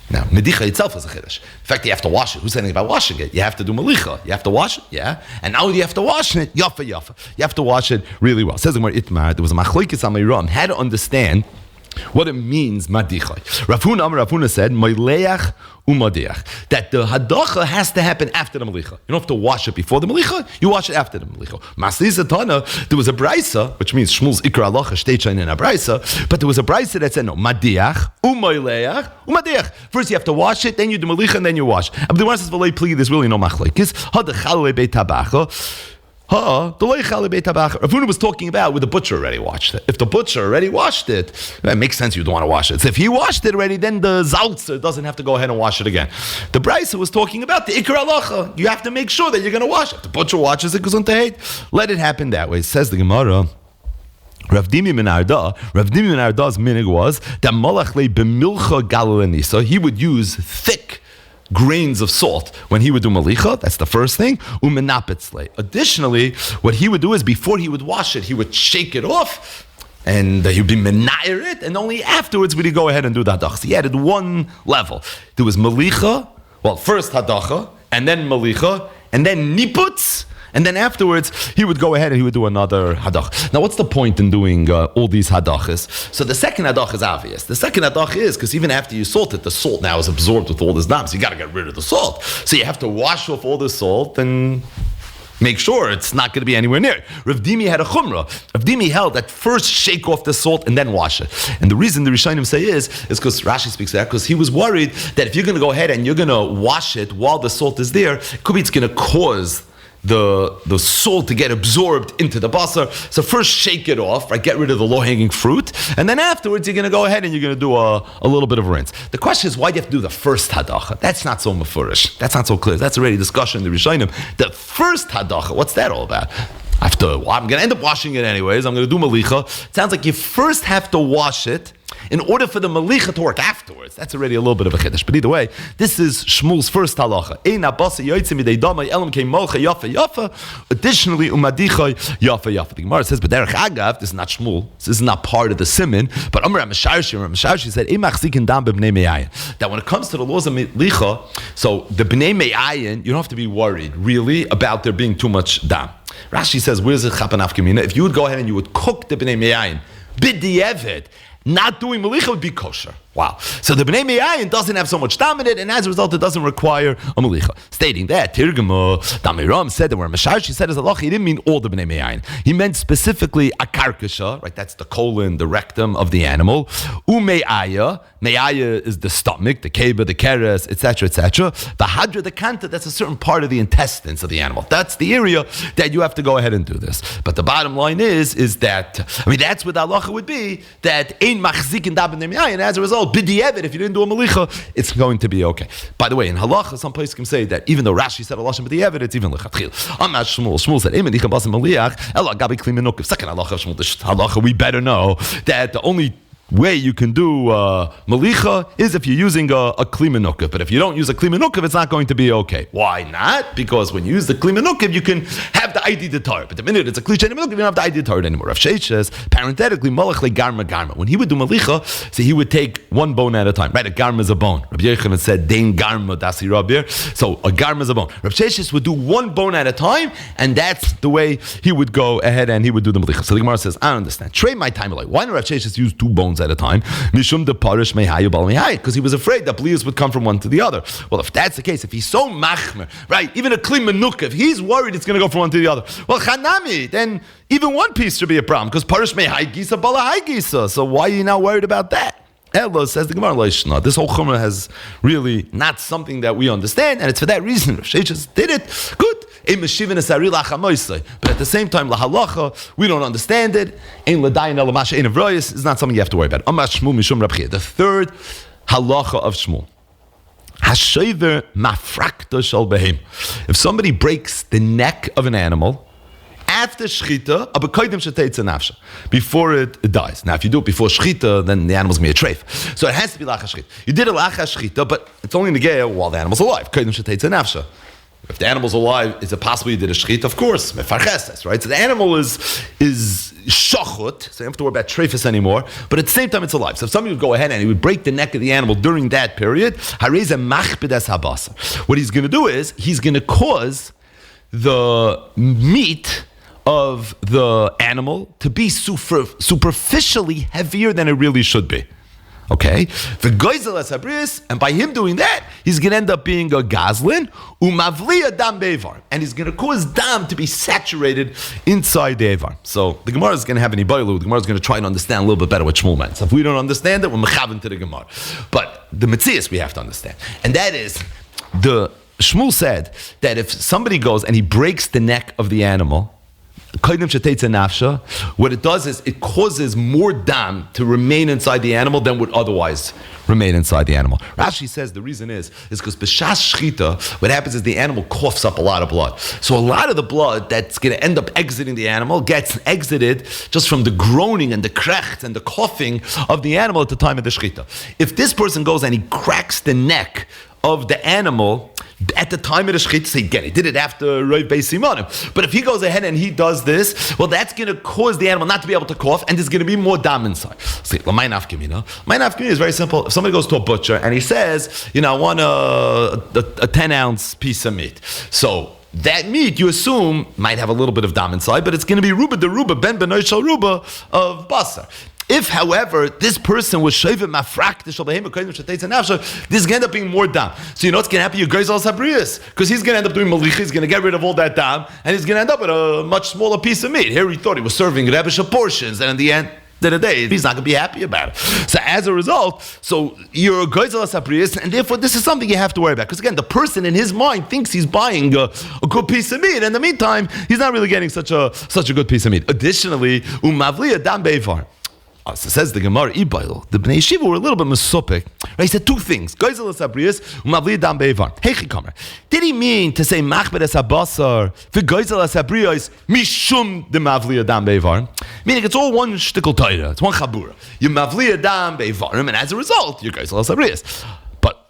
Now, medicha itself is a chiddush. In fact, you have to wash it. Who's saying about washing it? You have to do malicha. You have to wash it, yeah? And now you have to wash it, yafa yafa. You have to wash it really well. It says in where Itmar, there was a machlokes amiram, how to understand what it means, madichai. Rafuna said, Moileach umadiach. That the hadacha has to happen after the malicha. You don't have to wash it before the malicha, you wash it after the malicha. Masli Zatana, there was a brisa, which means Shmuel's ikra halacha shtechain in a brisa, but there was a brisa that said, no, madiach, umoileach, umadiach. First you have to wash it, then you do malicha, and then you wash. But the one says, there's really no machlekes. Hadachale beitabacha. Ravuna was talking about where the butcher already washed it. If the butcher already washed it, it makes sense you'd want to wash it. So if he washed it already, then the zaltzer doesn't have to go ahead and wash it again. The brisa was talking about the ikra halacha. You have to make sure that you're going to wash it. If the butcher washes it, let it happen that way. Says the Gemara. Rav Dimi min Arda's minig was that malach le b'milcha galalani. So he would use thick grains of salt when he would do malicha. That's the first thing. Umenapetzle. Additionally, what he would do is before he would wash it, he would shake it off, and he'd be menayer it, and only afterwards would he go ahead and do the hadach. So he added one level. There was malicha, first hadacha, and then malicha, and then niputz. And then afterwards, he would go ahead and he would do another hadach. Now, what's the point in doing all these hadachas? So the second hadach is obvious. The second hadach is, because even after you salt it, the salt now is absorbed with all this dam, so you got to get rid of the salt. So you have to wash off all the salt and make sure it's not going to be anywhere near it. Rav Dimi had a chumrah. Rav Dimi held that first shake off the salt and then wash it. And the reason the Rishonim say is because Rashi speaks that, because he was worried that if you're going to go ahead and you're going to wash it while the salt is there, it could be it's going to cause the salt to get absorbed into the basar. So first shake it off, right? Get rid of the low-hanging fruit, and then afterwards you're going to go ahead and you're going to do a little bit of a rinse. The question is, why do you have to do the first hadacha? That's not so mefurish. That's not so clear. That's already discussion in the Rishonim. The first hadacha, what's that all about? I'm going to end up washing it anyways. I'm going to do malicha. It sounds like you first have to wash it in order for the malicha to work afterwards. That's already a little bit of a chiddush. But either way, this is Shmuel's first halacha. Additionally, yafa yafa. The Gemara says, but derech agav, this is not Shmuel. This is not part of the simin. But Amar Masharshi said, that when it comes to the laws of malicha, so the bnei me'ayin, you don't have to be worried really about there being too much dam. Rashi says, where's the chapanaf kamina? If you would go ahead and you would cook the bnei me'ayin, b'di'evet, not doing malicha would be kosher. Wow. So the Bnei Me'ayin doesn't have so much dam in it, and as a result, it doesn't require a malicha. Stating that, Tirgama Damiram said that where Masharshi said as a loch, he didn't mean all the Bnei Me'ayin. He meant specifically a karkasha, right? That's the colon, the rectum of the animal. Ume'aya, me'aya is the stomach, the keba, the keres, etc., etc. The hadra, the kanta, that's a certain part of the intestines of the animal. That's the area that you have to go ahead and do this. But the bottom line is that, that's what the halacha would be, that ein machzikin da b'nei me'ayin, as a result, result, b'di'evet, if you didn't do a malicha, it's going to be okay. By the way, in halacha, some places can say that even though Rashi said Allah Shem b'di'evet, it's even lechatchil. Amar Shmuel said, "Imen dicha basim maliach, ela gabi kli menukiv." Second halacha of Shmuel, this halacha, we better know that the only way you can do malicha is if you're using a kli menukiv. But if you don't use a kli menukiv, it's not going to be okay. Why not? Because when you use the kli menukiv, you can have the ID detar. But the minute it's a kli sheni menukiv, you don't have the ID detar anymore. Rav Sheish says, parenthetically, malach le garma garma. When he would do malicha, so he would take one bone at a time. Right? A garma is a bone. Rabbi Yochanan said, dein garma dasi rabir. So a garma is a bone. Rav Sheish would do one bone at a time, and that's the way he would go ahead and he would do the malicha. So the Gemara says, I don't understand. Trade my time away. Why did Rav Sheish use 2 bones at a time? Mishum de parish mehayu bal mehayu, because he was afraid that blius would come from one to the other. Well, if that's the case, if he's so machmer, right, even a kli menukiv, he's worried it's going to go from one to the other. Well, chanami, then even one piece should be a problem, because parish mehayu gisa bala hay gisa. So why are you now worried about that? Elo says the Gemara, this whole chumrah has really not something that we understand, and it's for that reason. Rav Sheish did it. Good. But at the same time, lahalacha, we don't understand it. It's not something you have to worry about. The third halacha of Shmuel. If somebody breaks the neck of an animal after shchita, before it dies. Now, if you do it before shchita, then the animal's going to be a treif. So it has to be lachas shchita. You did it lachas shchita, but it's only negaya while the animal's alive. If the animal's alive, is it possible you did a shchita? Of course, mefarcheses, right? So the animal is shachut, so you don't have to worry about treifus anymore, but at the same time it's alive. So if somebody would go ahead and he would break the neck of the animal during that period, what he's going to do is, he's going to cause the meat of the animal to be superficially heavier than it really should be. Okay, the goizel asabris, and by him doing that, he's going to end up being a gazlin, umavliya dam bevar, and he's going to cause dam to be saturated inside the evar. So the Gemara is going to have an ibailu. The Gemara is going to try to understand a little bit better what Shmuel meant. So if we don't understand it, we're mechaven to the Gemara. But the metzias we have to understand, and that is the Shmuel said that if somebody goes and he breaks the neck of the animal, what it does is it causes more dam to remain inside the animal than would otherwise remain inside the animal. Rashi says the reason is because b'shas shchita, what happens is the animal coughs up a lot of blood. So a lot of the blood that's going to end up exiting the animal gets exited just from the groaning and the krecht and the coughing of the animal at the time of the shchita. If this person goes and he cracks the neck of the animal at the time of the shchita, so again, he did it after Roiv Beis Simonim. But if he goes ahead and he does this, well, that's going to cause the animal not to be able to cough, and there's going to be more dam inside. See, my nafkamina is very simple. If somebody goes to a butcher and he says, I want a 10-ounce piece of meat, so that meat, you assume, might have a little bit of dam inside, but it's going to be ruba de ruba, ben benoy shal ruba of basar. If, however, this person was shayvim mafrak, this is going to end up being more dam. So you know what's going to happen? You guys all sabrius, because he's going to end up doing malicha. He's going to get rid of all that dam, and he's going to end up with a much smaller piece of meat. Here he thought he was serving rebbeisha portions, and in the end of the day, he's not going to be happy about it. So as a result, so you're a goizel sabrius, and therefore this is something you have to worry about. Because again, the person in his mind thinks he's buying a good piece of meat. In the meantime, he's not really getting such a good piece of meat. Additionally, umavliya dam bevar. So says the Gemara, the Bnei Yeshiva were a little bit mesopik. Right? He said 2 things. Did he mean to say machber es habasar v'goizel es habriyos mishum de mavli adam bevar? Meaning it's all one shtickle taira, it's one chabura. You mavli adam bevarim, and as a result, you're goizel es habriyos. But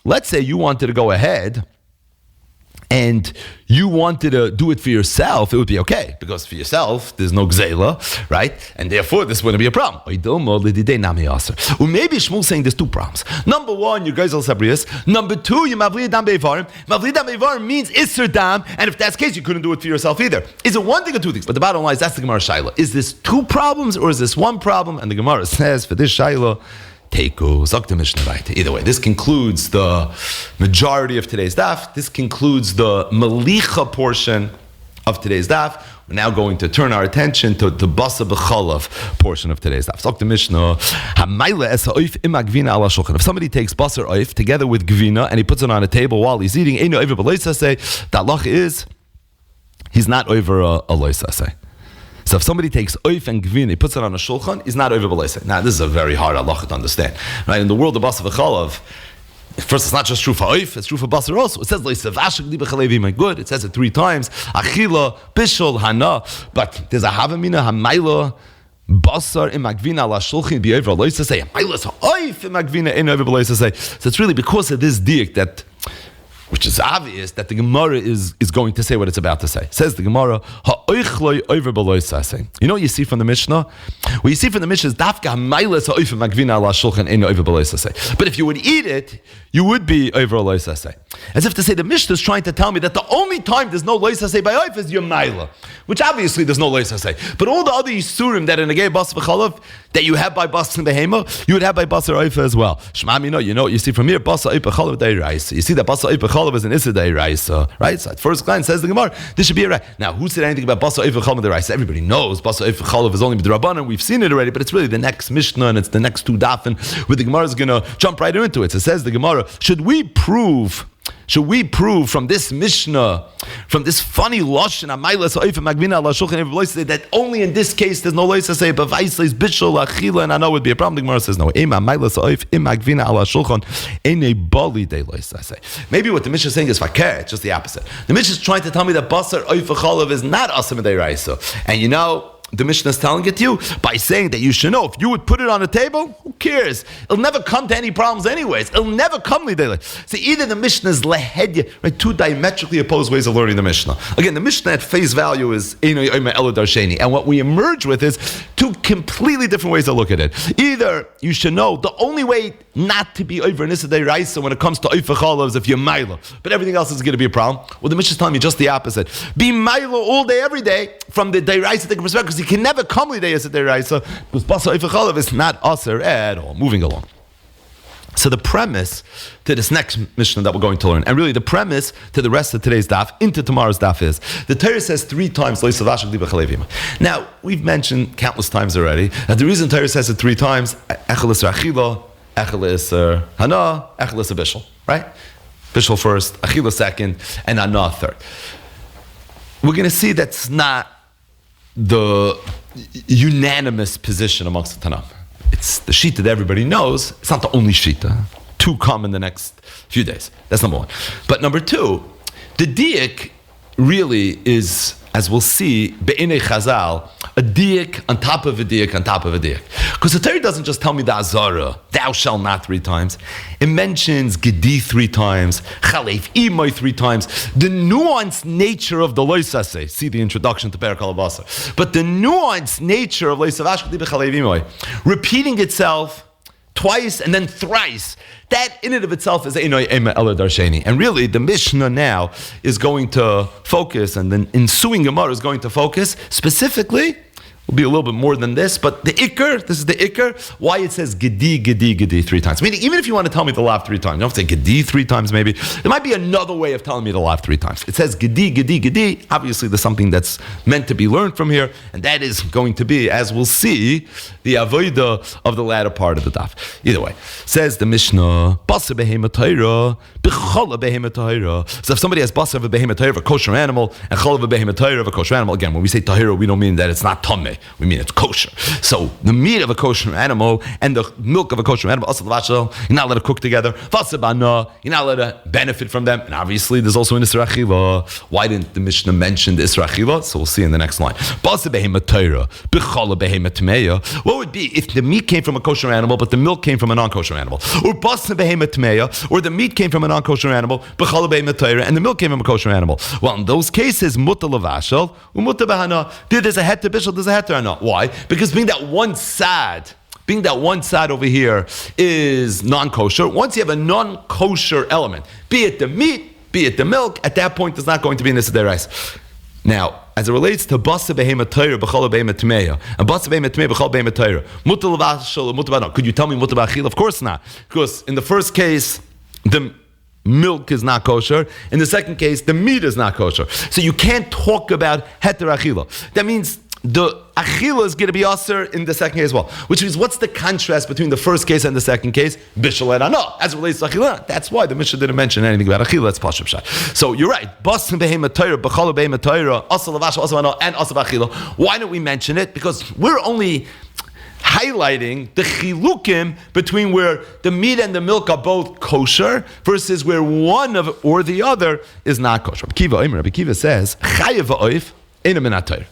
let's say you wanted to go ahead and you wanted to do it for yourself, it would be okay, because for yourself there's no gzela, right? And therefore this wouldn't be a problem. Or maybe Shmuel's saying there's 2 problems. Number 1, you guys are sabrius. Number 2, you mavli dam bevarim. Mavli dam bevarim means isser dam, and if that's the case, you couldn't do it for yourself either. Is it one thing or 2 things? But the bottom line is that's the Gemara shaila. Is this 2 problems or is this 1 problem? And the Gemara says for this shaila, either way, this concludes the majority of today's daf. This concludes the malicha portion of today's daf. We're now going to turn our attention to the basa b'chalav portion of today's daf. Talk to Mishnah. If somebody takes basar oif together with gvina and he puts it on a table while he's eating, the halacha is he's not over a loisase. So if somebody takes oif and gvina, he puts it on a shulchan, he's not over b'leisa. Now, this is a very hard halacha to understand. Right? In the world of basar v'chalav, first, it's not just true for oif, it's true for basar also. It says, good, it says it 3 times. Achila, bishul, hana. But there's a havamina, hamayla, basar in magvina ala shulchin be over b'leisa say. Hamayla oif in magvina in over b'leisa say. So it's really because of this diak that, which is obvious, that the Gemara is going to say what it's about to say. Says the Gemara, ha'oichloi over b'loisaseh. You know what you see from the Mishnah? What you see from the Mishnah is dafka ha'mailas ha'oifim magvina ala shulchan ein over b'loisaseh. But if you would eat it, you would be over loisaseh. As if to say the Mishnah is trying to tell me that the only time there's no loisaseh by oif is your maila, which obviously there's no loisaseh. But all the other yisurim that in a gay bas v'chalav that you have by bas and behema, you would have by basar oif as well. Shmami, you know what you see from here, basar oif v'chalav deiraisa. You see that basar oif v'chalav is an issa deiraisa, right? So at first glance says the Gemara, this should be a right. Now, who said anything about basar oif v'chalav deiraisa? Everybody knows basar oif v'chalav is only b'drabanan. We've seen it already, but it's really the next Mishnah and it's the next 2 dafin where the Gemara is going to jump right into it. So it says the Gemara, should we prove from this Mishnah, from this funny lashon amaylas oif magvina ala shulchan ever loisa that only in this case there's no loisa say but vaisles bishul achila, and I know it would be a problem. The Gemara says no. Ema amaylas oif im magvina ala shulchan ene bali de loisa say. Maybe what the Mishnah is saying is fakir. It's just the opposite. The Mishnah is trying to tell me that basar oif v'chalav is not asim deiraisa, and you know. The Mishnah is telling it to you by saying that you should know. If you would put it on a table, who cares? It'll never come to any problems anyways. It'll never come lidele. So either the Mishnah is lehedya, right? 2 diametrically opposed ways of learning the Mishnah. Again, the Mishnah at face value is Eino Yoma Elo Darsheni, and what we emerge with is 2 completely different ways to look at it. Either you should know the only way not to be over Nisa Deiraisa when it comes to Oif V'chalav is if you're Maila, but everything else is going to be a problem. Well, the Mishnah is telling me just the opposite. Be Maila all day, every day, from the Deiraisa perspective, because you can never come lidei as a Deiraisa, because Basa Oif V'chalav is not aser at all. Moving along. So the premise to this next Mishnah that we're going to learn, and really the premise to the rest of today's daf, into tomorrow's daf, is the Torah says 3 times. Now, we've mentioned countless times already that the reason Torah says it 3 times, echel is achila, echel is hana, echel is bishul, right? Bishul first, achila second, and hana third. We're going to see that's not the unanimous position amongst the Tanam. It's the shita that everybody knows. It's not the only shita. 2 come in the next few days. That's number 1. But number 2, the diak really is, as we'll see, be'inei Chazal, a diak on top of a diak on top of a diak. Because the Torah doesn't just tell me the azara, thou shalt not 3 times. It mentions gedi 3 times, chalef imoy 3 times. The nuanced nature of the loisase, see the introduction to Perek Halabasa. But the nuanced nature of loisavash gedi b'chalev imoy, repeating itself twice and then thrice, that in and of itself is Eino Ema Ela Darsheni. And really, the Mishnah now is going to focus, and the ensuing Gemara is going to focus specifically. Will be a little bit more than this, but the Iker, this is the Iker, why it says Gedi, Gedi, Gedi 3 times. Meaning, even if you want to tell me the lav 3 times, you don't have to say Gedi 3 times maybe. There might be another way of telling me the lav 3 times. It says Gedi, Gedi, Gedi. Obviously, there's something that's meant to be learned from here, and that is going to be, as we'll see, the avodah of the latter part of the daf. Either way, says the Mishnah, Basa behema Torah, b'chala behema Torah. So if somebody has Basa of a behema Torah of a kosher animal, and Chala of a behema Torah of a kosher animal, again, when we say Tahira, we don't mean that it's not Tameh. We mean it's kosher. So the meat of a kosher animal and the milk of a kosher animal, you're not allowed to cook together. You're not allowed to benefit from them. And obviously there's also an Isra Achila. Why didn't the Mishnah mention the Isra Achila? So we'll see in the next line. What would be if the meat came from a kosher animal but the milk came from a non-kosher animal? Or the meat came from a non-kosher animal and the milk came from a kosher animal? Well, in those cases, muta lavashal, umuta bahana. There's a heter bishul, there's a heter anah. Why? Because being that one side over here is non-kosher, once you have a non-kosher element, be it the meat, be it the milk, at that point there's not going to be Nisa rice. Now, as it relates to Basa Behema Torah, B'chala Behema Tmeya, and Basa Behema Tmeya, B'chala Behema Torah, Mutal Vashal, Mutal Vashal, could you tell me Mutal Vashal? Of course not. Because in the first case, the milk is not kosher. In the second case, the meat is not kosher. So you can't talk about heter achila. That means the achila is going to be aser in the second case as well. Which means, what's the contrast between the first case and the second case? Bishal and ana. As it relates to achila, that's why the Mishnah didn't mention anything about achila. That's pashut pshat. So you're right. Bas behema Torah, b'chala behema Torah, asa lavasha, asa ana, and asa achila. Why don't we mention it? Because we're only highlighting the chilukim between where the meat and the milk are both kosher versus where one of or the other is not kosher. Rabbi Kiva says, chayav va'oif ena min ha-Torah.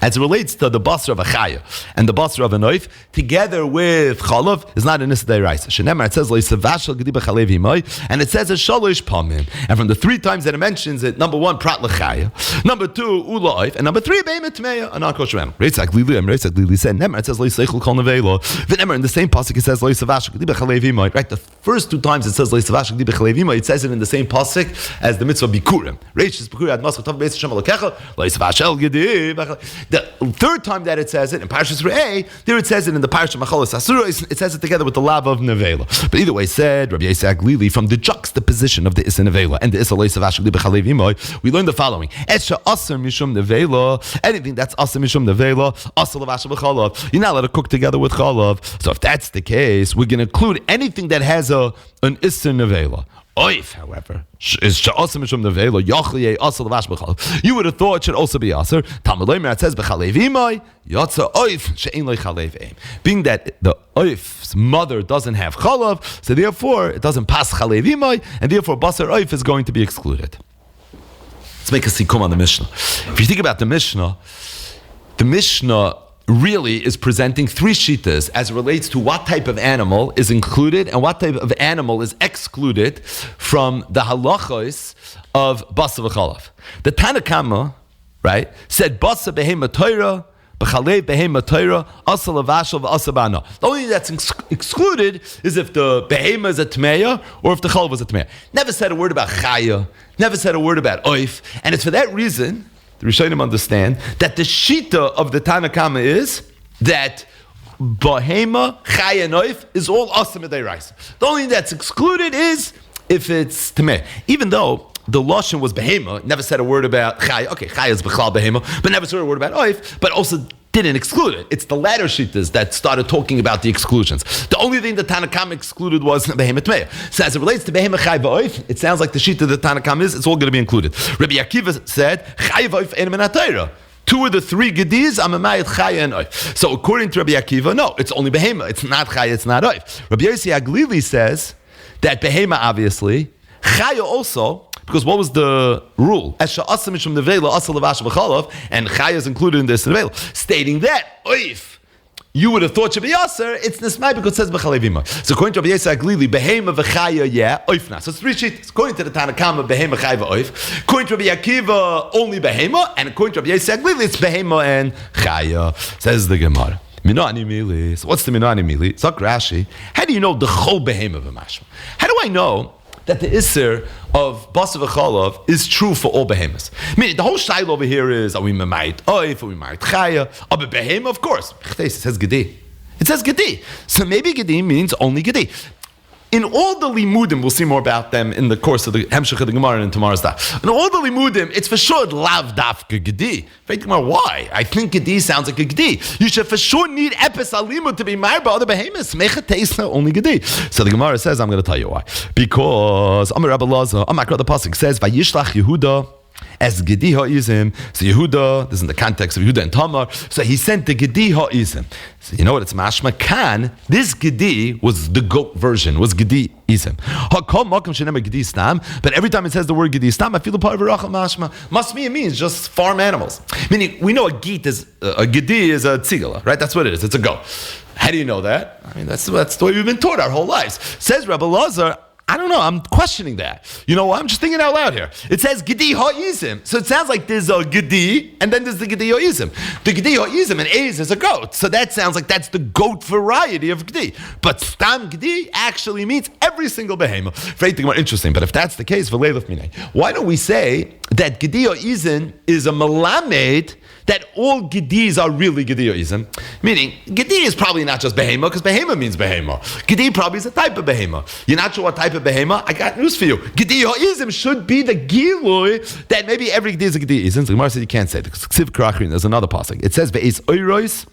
As it relates to the basra of a chaya and the basra of an oif, together with chalav, is not an isdei raisa. Shenemar, it says leisavashal gedi b'chalev imay, and it says a shalosh pamim. And from the three times that it mentions it, number one, prat lechaya, number two, ula oif, and number three, beim etmeya, a non-kosher animal. Reitzak Lili said, Nemar, it says leiseichel kol nevelo. V'nemar, in the same pasuk, it says leisavashal gedi b'chalev imay. Right, the first two times it says leisavashal gedi b'chalev imay, it says it in the same pasuk as the mitzvah bikurim. Reitzak bikurim ad masach tov beis Hashem alekecha, leisavashal gedi b'chalev. The third time that it says it in Parshas Re'eh, there it says it in the Parshas Machalos Asura, it says it together with the lava of Nevela. But either way, said Rabbi Yitzhak Lili, from the juxtaposition of the Issa Nevela and the Issa Leisa Vashli B'chalev Imoy, we learn the following: Esha Aser Mishum Nevela, anything that's Aser Mishum Nevela, Aser Lavashal B'chalav. You're not allowed to cook together with chalav. So if that's the case, we're going to include anything that has an Issa Nevela. Oif, however, is she'asem mishum nevela yachliye asel lavash b'chalav. You would have thought it should also be aser. Talmud Leimer, it says b'chalev imay yatsa oif she'ein loy chalev eim. Being that the oif's mother doesn't have chalav, so therefore it doesn't pass chalev imay, and therefore basar oif is going to be excluded. Let's make a sikum on the Mishnah. If you think about the Mishnah really is presenting three shitas as it relates to what type of animal is included and what type of animal is excluded from the halachos of basa v'chalav. The Tana Kama, right, said basa behema Torah, b'chalev behema Torah, asa lavashal v'asa bana. The only thing that's excluded is if the behema is a tmeya or if the chalav is a tmeya. Never said a word about chaya, never said a word about oif, and it's for that reason the Rishonim understand that the shita of the Tana Kama is that Bahema, Chaya, and Oif is all Asam D'Oraisa. The only thing that's excluded is if it's Tameh. Even though the Lashon was Behema, never said a word about Chaya. Okay, Chaya is Bechal Behema, but never said a word about Oif, but also didn't exclude it. It's the latter shitas that started talking about the exclusions. The only thing the Tana Kama excluded was Behema Tmeya. So as it relates to Behema Chai V'Oif, it sounds like the shita the Tana Kama is, it's all going to be included. Rabbi Akiva said, Chai V'Oif Ein Min HaTorah. Two of the three gedis, Amamayat Chaya and Oif. So according to Rabbi Akiva, no, it's only Behema. It's not Chaya, it's not Oif. Rabbi Yossi Aglili says that Behema, obviously, Chaya also, because what was the rule? And Chaya is included in this nevela, stating that oif, you would have thought should be aser, it's nismai because it says b'chalevima. So according to Rabbi Yisrael Glili, behema v'chaya, yeah, oifna. So it's three sheets. According to the Tana Kama, behema, chaya, v'oif. According to Rabbi Akiva, only behema, and according to Rabbi Yisrael Glili, it's behema and chaya. Says the Gemara. Minani mili. So what's the minani mili? Zok Rashi. How do you know the chol behema v'mashma? How do I know that the isser of basa v'chalav is true for all behemoths? Meaning, the whole shaila over here is, are we memayit oif, are we memayit chaya? But behemah, of course. It says gedi. It says gedi. So maybe gedi means only gedi. In all the limudim, we'll see more about them in the course of the Hemshech of the Gemara and tomorrow's daf. In all the limudim, it's for sure lav dafka gedi. Why? I think gedi sounds like a gedi. You should for sure need epis alimud to be married by other behemoths. Mecha teisna only gedi. So the Gemara says, I'm going to tell you why. Because Amar Rabbi Lazar, the pasuk says, Vayishlach Yehuda as Gedi ha'izim. So Yehuda, this is in the context of Yehuda and Tamar. So he sent the Gedi ha'izim. So you know what it's mashma kan. This Gedi was the goat version. Was Gedi izim. Hakol makam shenem Gedi stam. But every time it says the word Gedi stam, I feel the part of mashma. Must mean it means just farm animals. Meaning we know a Gedi is a tzigala, right? That's what it is. It's a goat. How do you know that? I mean that's the way we've been taught our whole lives. Says Rabbi Lazar, I don't know, I'm questioning that. You know what? I'm just thinking out loud here. It says Gedi ha'izim. So it sounds like there's a Gedi, and then there's the Gedi ha'izim. The Gedi ha'izim and Eiz is a goat. So that sounds like that's the goat variety of Gedi. But Stam Gedi actually means every single behemoth. Very interesting, but if that's the case, why don't we say that Gedi Izin is a melamed that all Gedis are really Gedi Izin. Meaning, Gedi is probably not just Behema, because Behema means Behema. Gedi probably is a type of Behema. You're not sure what type of Behema? I got news for you. Gedi Izin should be the Gilui that maybe every Gedi is a Gedi Izin. So Gemara said you can't say it. There's another pasuk. It says, Ve'ez Oirois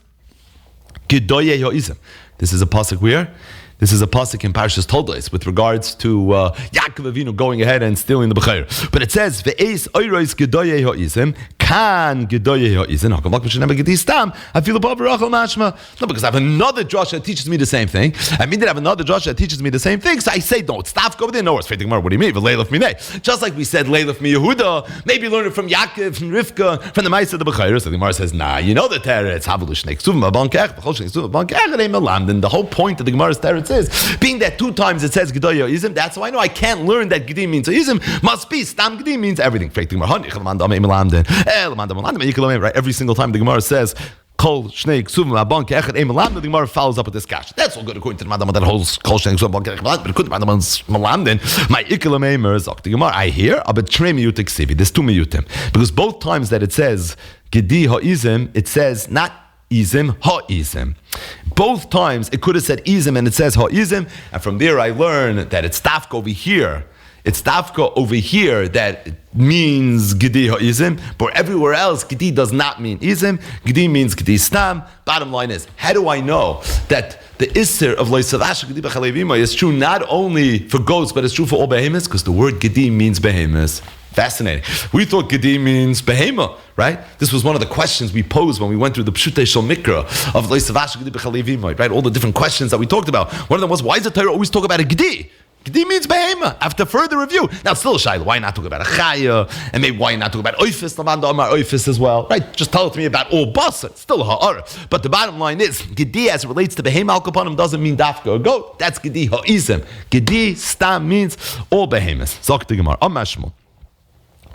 Gedoye Izim. This is a pasuk where? This is a pasuk in Parshas Toldos with regards to Yaakov Avinu going ahead and stealing the Bechayr. But it says, Ve'ez Oirois Gedoye Ha'izim, Kan Gedoye Ha'izim, Hakalak M'shenem Gedi Stam, I feel above Rachel Mashma. No, because I have another drasha that teaches me the same thing. I mean that I have another drasha that teaches me the same thing, so I say, no, it's Tafka over there. No, it's Feitik Mar. What do you mean? Leilaf Minei. Just like we said, Leilaf Mi Yehuda, maybe learn it from Yaakov, from Rivka, from the Ma'aseh of the Bechayr. So the Gemara says, nah, you know the Teretz, Havelu Shnei Ksuvim Abankech, B'chol Shnei Ksuvim Abankech, and Melamdin. The whole point of the Gemara's Teretz is, being that 2 times it says Gedoye Izim, that's why I know I can't learn that Gedi means Izim. Must be Stam Gedi means everything. Right? Every single time the Gemara says Kol Shnei Ksuvim Abank Echad Ein Melamdin, the Gemara follows up with this kash. That's all good according to the Madam that holds Kol Shnei Ksuvim Abank Echad, but according to Madam Melamdin, my Ikelam Eimer is the Gemara. I hear, but Trei Miyutik Sivi. There's 2 miyutim because both times that it says Gedi Ha'izim, it says not Izim, Ha'izim. Both times it could have said Izim and it says Ha'izim, and from there I learn that it's Tafka over here. It's Tafka over here that means Gedi Ha'izim, but everywhere else Gedi does not mean Izim. Gedi means Gedi Stam. Bottom line is, how do I know that the Isser of Loisavash Gedi B'Chalevima is true not only for goats, but it's true for all behemoths? Because the word Gedi means behemoths. Fascinating. We thought Gedi means behema, right? This was one of the questions we posed when we went through the Pshutei Shel Mikra of Loisavash Gedi B'Chalevima, right? All the different questions that we talked about. One of them was, why does the Torah always talk about a Gedi? Gedi means behema. After further review, now still a shayla. Why not talk about a chaya? And maybe why not talk about oifis? Lavanda Amar oifis as well, right? Just tell it to me about all basar. It's still a ha'ara. But the bottom line is, Gedi as it relates to behema al kapanim doesn't mean dafka a goat. That's Gedi ha'izim. Gedi stam means all behemas. Zok the Gemara. Amashmo.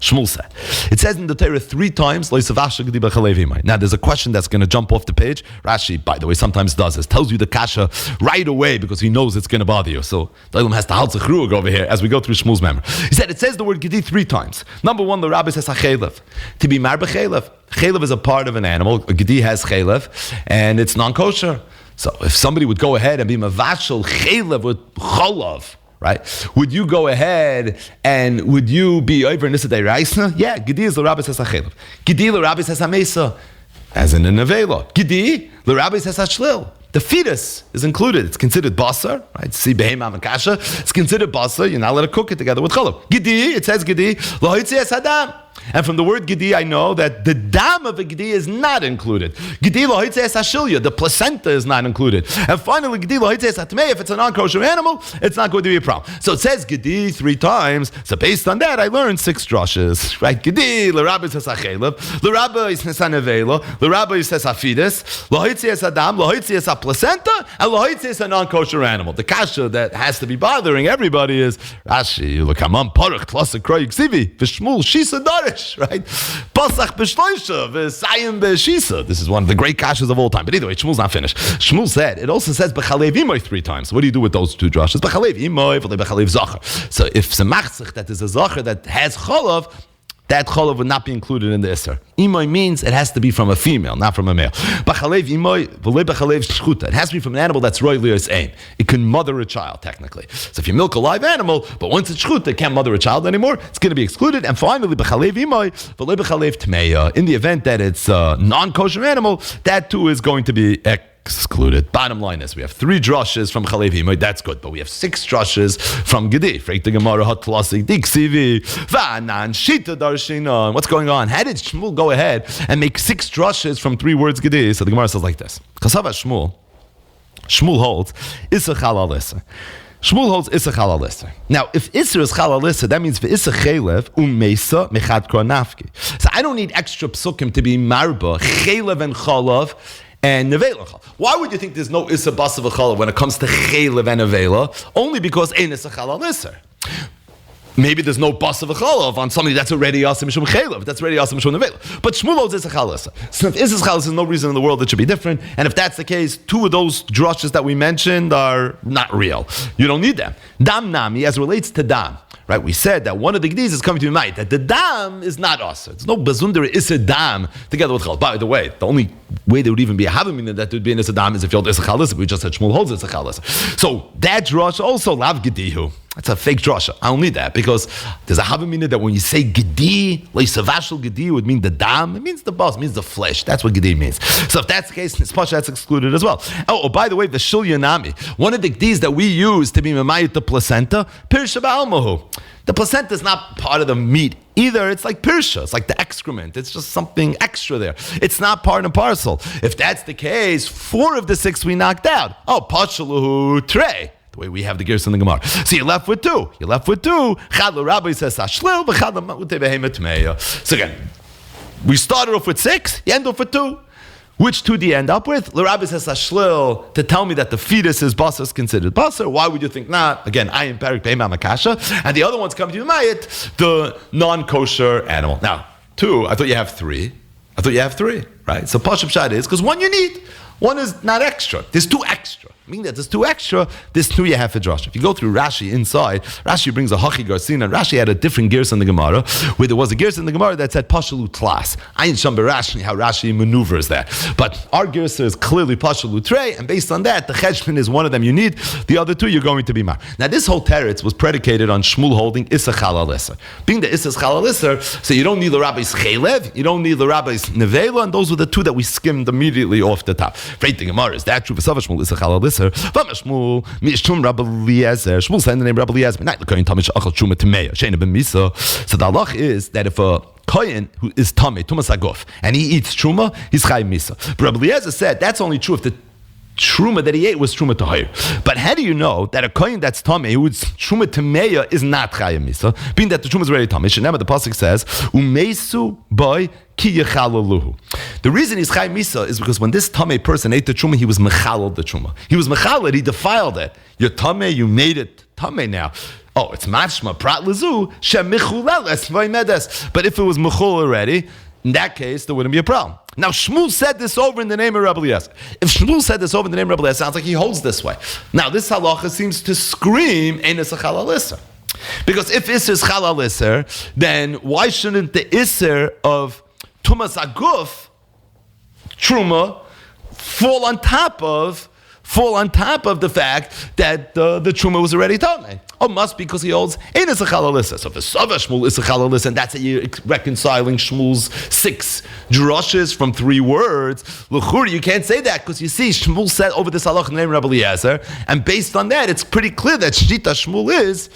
Shmuel said. It says in the Torah 3 times, now there's a question that's going to jump off the page. Rashi, by the way, sometimes does this. Tells you the kasha right away because he knows it's going to bother you. So the Olam has to halzach ruach over here as we go through Shmuel's memory. He said, it says the word Gedi 3 times. Number 1, the rabbi says ha-chelev. To be marba chelev. Chelev is a part of an animal. A Gedi has chelev and it's non-kosher. So if somebody would go ahead and be mavashal chelev with cholav, right? Would you go ahead and would you be over Nisa Deiraisna? Yeah, Gedi is l'Rabbi says ha'chelev. Gedi l'Rabbi says ha'mesa, as in a nevela. Gedi l'Rabbi says ha'shlil. The fetus is included. It's considered basar, right? See behema makasha. It's considered basar. You're not allowed to cook it together with chalav. Gedi, it says Gedi l'hoitzi es hadam. And from the word Gedi, I know that the dam of a Gedi is not included. Gedi l'hoitze es hashilya, the placenta is not included. And finally, Gedi l'hoitze es hatmei, if it's a non-kosher animal, it's not going to be a problem. So it says Gedi 3 times. So based on that, I learned 6 drushes. Right? Gedi, l'rabbi says ha'chelev, l'rabbi says ha'nevela, l'rabbi says ha'fidus, l'hoitze es adam, l'hoitze es ha'placenta, and l'hoitze es a non-kosher animal. The kasha that has to be bothering everybody is, Rashi, l'kamam parach, tlasik kroy ksivi, v'shmul shisa darish. Right? Pasach b'shloisha v'sayim b'shisa. This is one of the great kashas of all time. But either way, Shmuel's not finished. Shmuel said, it also says b'chalev imoy 3 times. What do you do with those 2 drushes? B'chalev imoy, b'chalev zachar. So if semachzich, that is a zachar that has cholav, that cholav would not be included in the Isser. Imoy means it has to be from a female, not from a male. B'chalev imoy, v'le b'chalev shchuta. It has to be from an animal that's royally its aim. It can mother a child, technically. So if you milk a live animal, but once it's shchuta, it can't mother a child anymore, it's going to be excluded. And finally, b'chalev imoy, v'le b'chalev tmeya. In the event that it's a non-kosher animal, that too is going to be excluded. Bottom line is, we have 3 drushes from Chalev Himoy, that's good, but we have 6 drushes from Gedi. Frek the Gemara hot klasik diksivi va'anan shita darshinon. What's going on? How did Shmuel go ahead and make 6 drushes from 3 words Gedi? So the Gemara says like this: Kasava Shmuel holds Issa Chalal Issa. Shmuel holds Issa Chalal Issa. Now, if Issa is Chalal Issa, that means Issa Chelev Mesa Mechad Kronafki. So I don't need extra psukim to be marba Chelev and Chalav and nevela. Why would you think there's no Issa Basa V'Chalav when it comes to Chelev and nevela? Only because Ein Issa Chalal Issa. maybe there's no bas of a chalav on somebody that's already asim mishum chalav. That's already asim mishum nevela. But Shmuel holds it's a chalasa. So if it's a chalasa, there's no reason in the world it should be different. And if that's the case, two of those drushes that we mentioned are not real. You don't need them. Dam nami, as relates to dam. Right, we said that one of the gediz is coming to be might, that the dam is not asa. It's no bazunder is a dam together with chal. By the way, the only way there would even be a havamina that would be an dam is if you hold is a chalas. We just said Shmuel holds it's a chalas. So that drush also lav gedihu. That's a fake drasha. I don't need that because there's a havamina that when you say gedi, leisavashal gedi would mean the dam. It means the boss, it means the flesh. That's what gedi means. So if that's the case, it's pasha that's excluded as well. Oh, by the way, the shulyanami, one of the gedis that we use to be memayit the placenta, pirsha ba'almahu. The placenta is not part of the meat either. It's like pirsha. It's like the excrement. It's just something extra there. It's not part and parcel. If that's the case, 4 of the 6 we knocked out. Oh, pashaluhu trey. The way we have the gears in the Gemara. So you're left with 2. Chad l'Rabbi says hashlil, v'chad l'matute behemet meya. So again, we started off with 6. You end off with 2. Which 2 do you end up with? L'Rabbi says hashlil to tell me that the fetus is basar considered basar. Why would you think not? Again, I am perik be'ema makasha, and the other one's coming to mayit, the non-kosher animal. Now, 2. I thought you have 3. Right? So pashut pshat is because 1 you need. 1 is not extra. There's 2 extra. Meaning that there's 2 extra, there's 2 you have for Josh. If you go through Rashi inside, Rashi brings a Hachi Garcina, and Rashi had a different gears in the Gemara, where there was a gears in the Gemara that said Pashalu Tlas. Ayin Sham Rashi, how Rashi maneuvers that. But our gears is clearly Pashalu Trey, and based on that, the Cheshbon is one of them you need, the other 2 you're going to be mar. Now this whole teretz was predicated on Shmuel holding Issa Chalal. Being the Issa Chalal, so you don't need the Rabbi's Chelev, you don't need the Rabbi's Nevela, and those were the 2 that we skimmed immediately off the top. Right, the Gemara is that true for Shmuel Issa Chalal. But Shmuel, Rabbi Eliezer, Shmuel said the name Rabbi Eliezer. Not the Kohen Tamish Achal Truma Tmeya. Sheina ben Misa. So the halach is that if a Kohen who is Tamei Tumas Aguf and he eats Truma, he's Chai Misa. But Rabbi Eliezer said that's only true if the Truma that he ate was Truma Tahir. But how do you know that a Kohen that's Tamei who is Truma Tmeya is not Chai Misa? Being that the Truma is already Tamei. Shenema the pasuk says Umesu boy. The reason he's Chai Misa is because when this Tamei person ate the Truma, he was Mechalal the Truma. He was Mechalal, he defiled it. You're Tamei, you made it Tamei now. Oh, it's Mashma, Prat Lezu, Shem Mechulel, Esvay Medes. But if it was Mechul already, in that case, there wouldn't be a problem. Now, Shmuel said this over in the name of Rabbi Eliezer. If Shmuel said this over in the name of Rabbi Eliezer, it sounds like he holds this way. Now, this halacha seems to scream, Ein es a Chalal Isser. Because if Isser is Chalal Isser, then why shouldn't the Isser of Tumas Aguf, Truma, fall on top of the fact that the Truma was already Tamei? Oh, must be because he holds Ein es a Chalalissa. So if the Sava Shmuel is a Chalalissa, and that's how you're reconciling Shmuel's 6 drushes from 3 words, L'churi, you can't say that because you see, Shmuel said over this halach in the name of Rabbi Eliezer, and based on that, it's pretty clear that Shita Shmuel is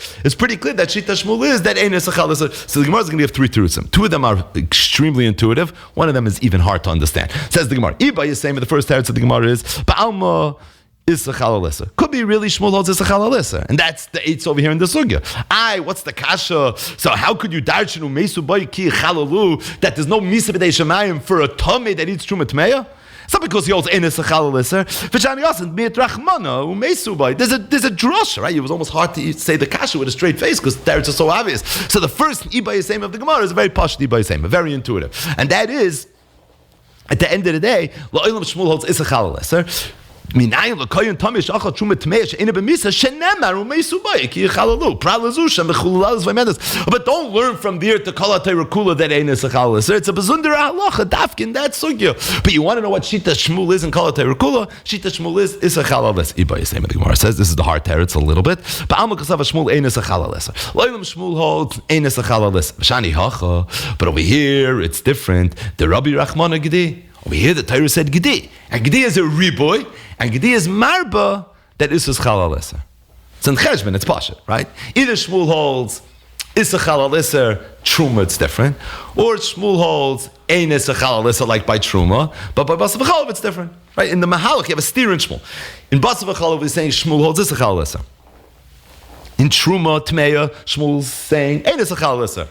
that Ein es a Chalalissa. So the Gemara is going to give 3 terutzim. 2 of them are extremely intuitive. One of them is even hard to understand. Says the Gemara. Iba is saying the first teretz of the Gemara is Ba'alma is a chalalisa. Could be really Shmuel holds is a chalalisa. And that's the 8s over here in the sugya. What's the kasha? So how could you darshinu mesu boy ki chalalu that there's no misa b'dei shemayim for a tamei that eats truma tmeya? It's not because he holds in a chalalisa. V'shani yasin miet rachmana umesu boy. There's a drush, right? It was almost hard to say the kasha with a straight face because the teretz are so obvious. So the first ibay yisem of the Gemara is a very posh ibay yisem, very intuitive, and that is at the end of the day, la'olam Shmuel holds is a chalalisa. But don't learn from there to kala terakula that ain't a chalal. So it's a bezundera halacha dafkin that sugya. But you want to know what shita shmul is in kala terakula? Shita shmul is a chalal. Iba Yisrael the Gemara says this is the hard teretz a little bit. But alma kasav shmul ain't a chalal. Loylam shmul holds ain't a chalal. Shani hacha. But over here it's different. The Rabbi Rachmana Gedi. Over here the Torah said Gedi, and Gedi is a riboy, and Gedi is marba that is chalal iser. It's in cheshbon, it's pashat, right? Either Shmuel holds is a chalal iser, truma it's different, or Shmuel holds ein is a chalal iser like by truma, but by basav v'chalav it's different, right? In the mahalach you have a steer in Shmuel. In basav v'chalav we're saying Shmuel holds is a chalal iser. In truma tmeya Shmuel's saying ein is a chalal iser.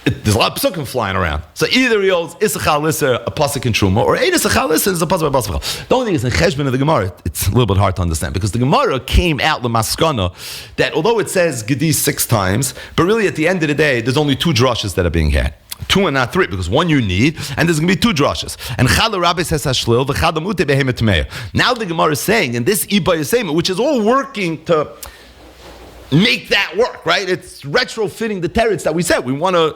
there's a lot of psukim flying around. So either he holds Issachar Lisser, a pasuk in Truma, or Ein Issachar Lisser is a pasuk by Basachal. The only thing is in Cheshbon of the Gemara, it's a little bit hard to understand because the Gemara came out Lamaskana that although it says Gedi 6 times, but really at the end of the day, there's only 2 drushes that are being had. 2 and not 3, because 1 you need, and there's going to be 2 drushes. And Chal Rabbi says Hashlil, v'Chal Mute Behemet Tmeir. Now the Gemara is saying, in this Iba Yisema, which is all working to make that work, right? It's retrofitting the teretz that we said. We want to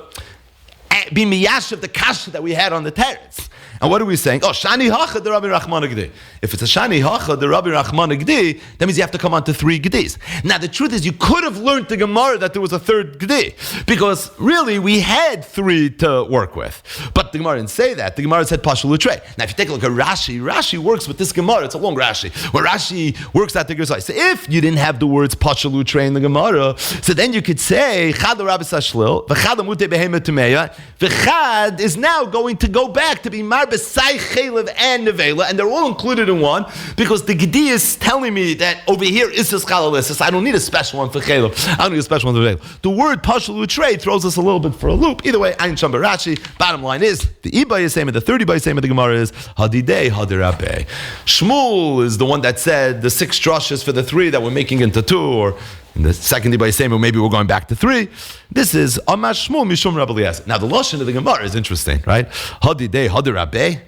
be miyashiv the kasha that we had on the teretz. And what are we saying? Oh, Shani Hacha the Rabbi Rachman Gdi. If it's a Shani Hacha the Rabbi Rachman Gdi, that means you have to come on to 3 Gdis. Now the truth is you could have learned the Gemara that there was a 3rd Gdi. Because really we had 3 to work with. But the Gemara didn't say that. The Gemara said Pashul Utrei. Now if you take a look at Rashi works with this Gemara. It's a long Rashi. Where Rashi works out the Gemara. So if you didn't have the words Pashul Utrei in the Gemara, so then you could say Chad Rabbi Sashlil, V'chad Amute Behemet Tumeya, V'chad is now going to go back to be Mar B'sai Chelev and Nevela, and they're all included in one, because the Gedi is telling me that over here is this Chalalisis. I don't need a special one for Chelev. I don't need a special one for Nevela. The word Pashul Utrei throws us a little bit for a loop. Either way, Ayin Sham Barashi. Bottom line is, the Iba Yisema, the 30 Iba Yisema of the Gemara is Hadidei Hadirabeh. Shmuel is the one that said the 6 drushes for the 3 that we're making into 2, or in the second Iba Yisema, maybe we're going back to 3. This is Amash Shmuel Mishum Rabbi Eliezer. Now the Lashon of the Gemara is interesting, right? Hadidei Hadirabeh.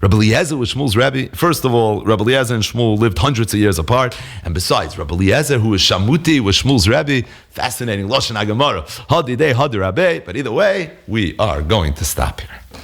Rabbi Eliezer was Shmuel's Rebbe. First of all, Rabbi Eliezer and Shmuel lived hundreds of years apart. And besides, Rabbi Eliezer, who was Shamuti, was Shmuel's Rebbe. Fascinating Lashon HaGemara. Hadidei Hadirabeh. But either way, we are going to stop here.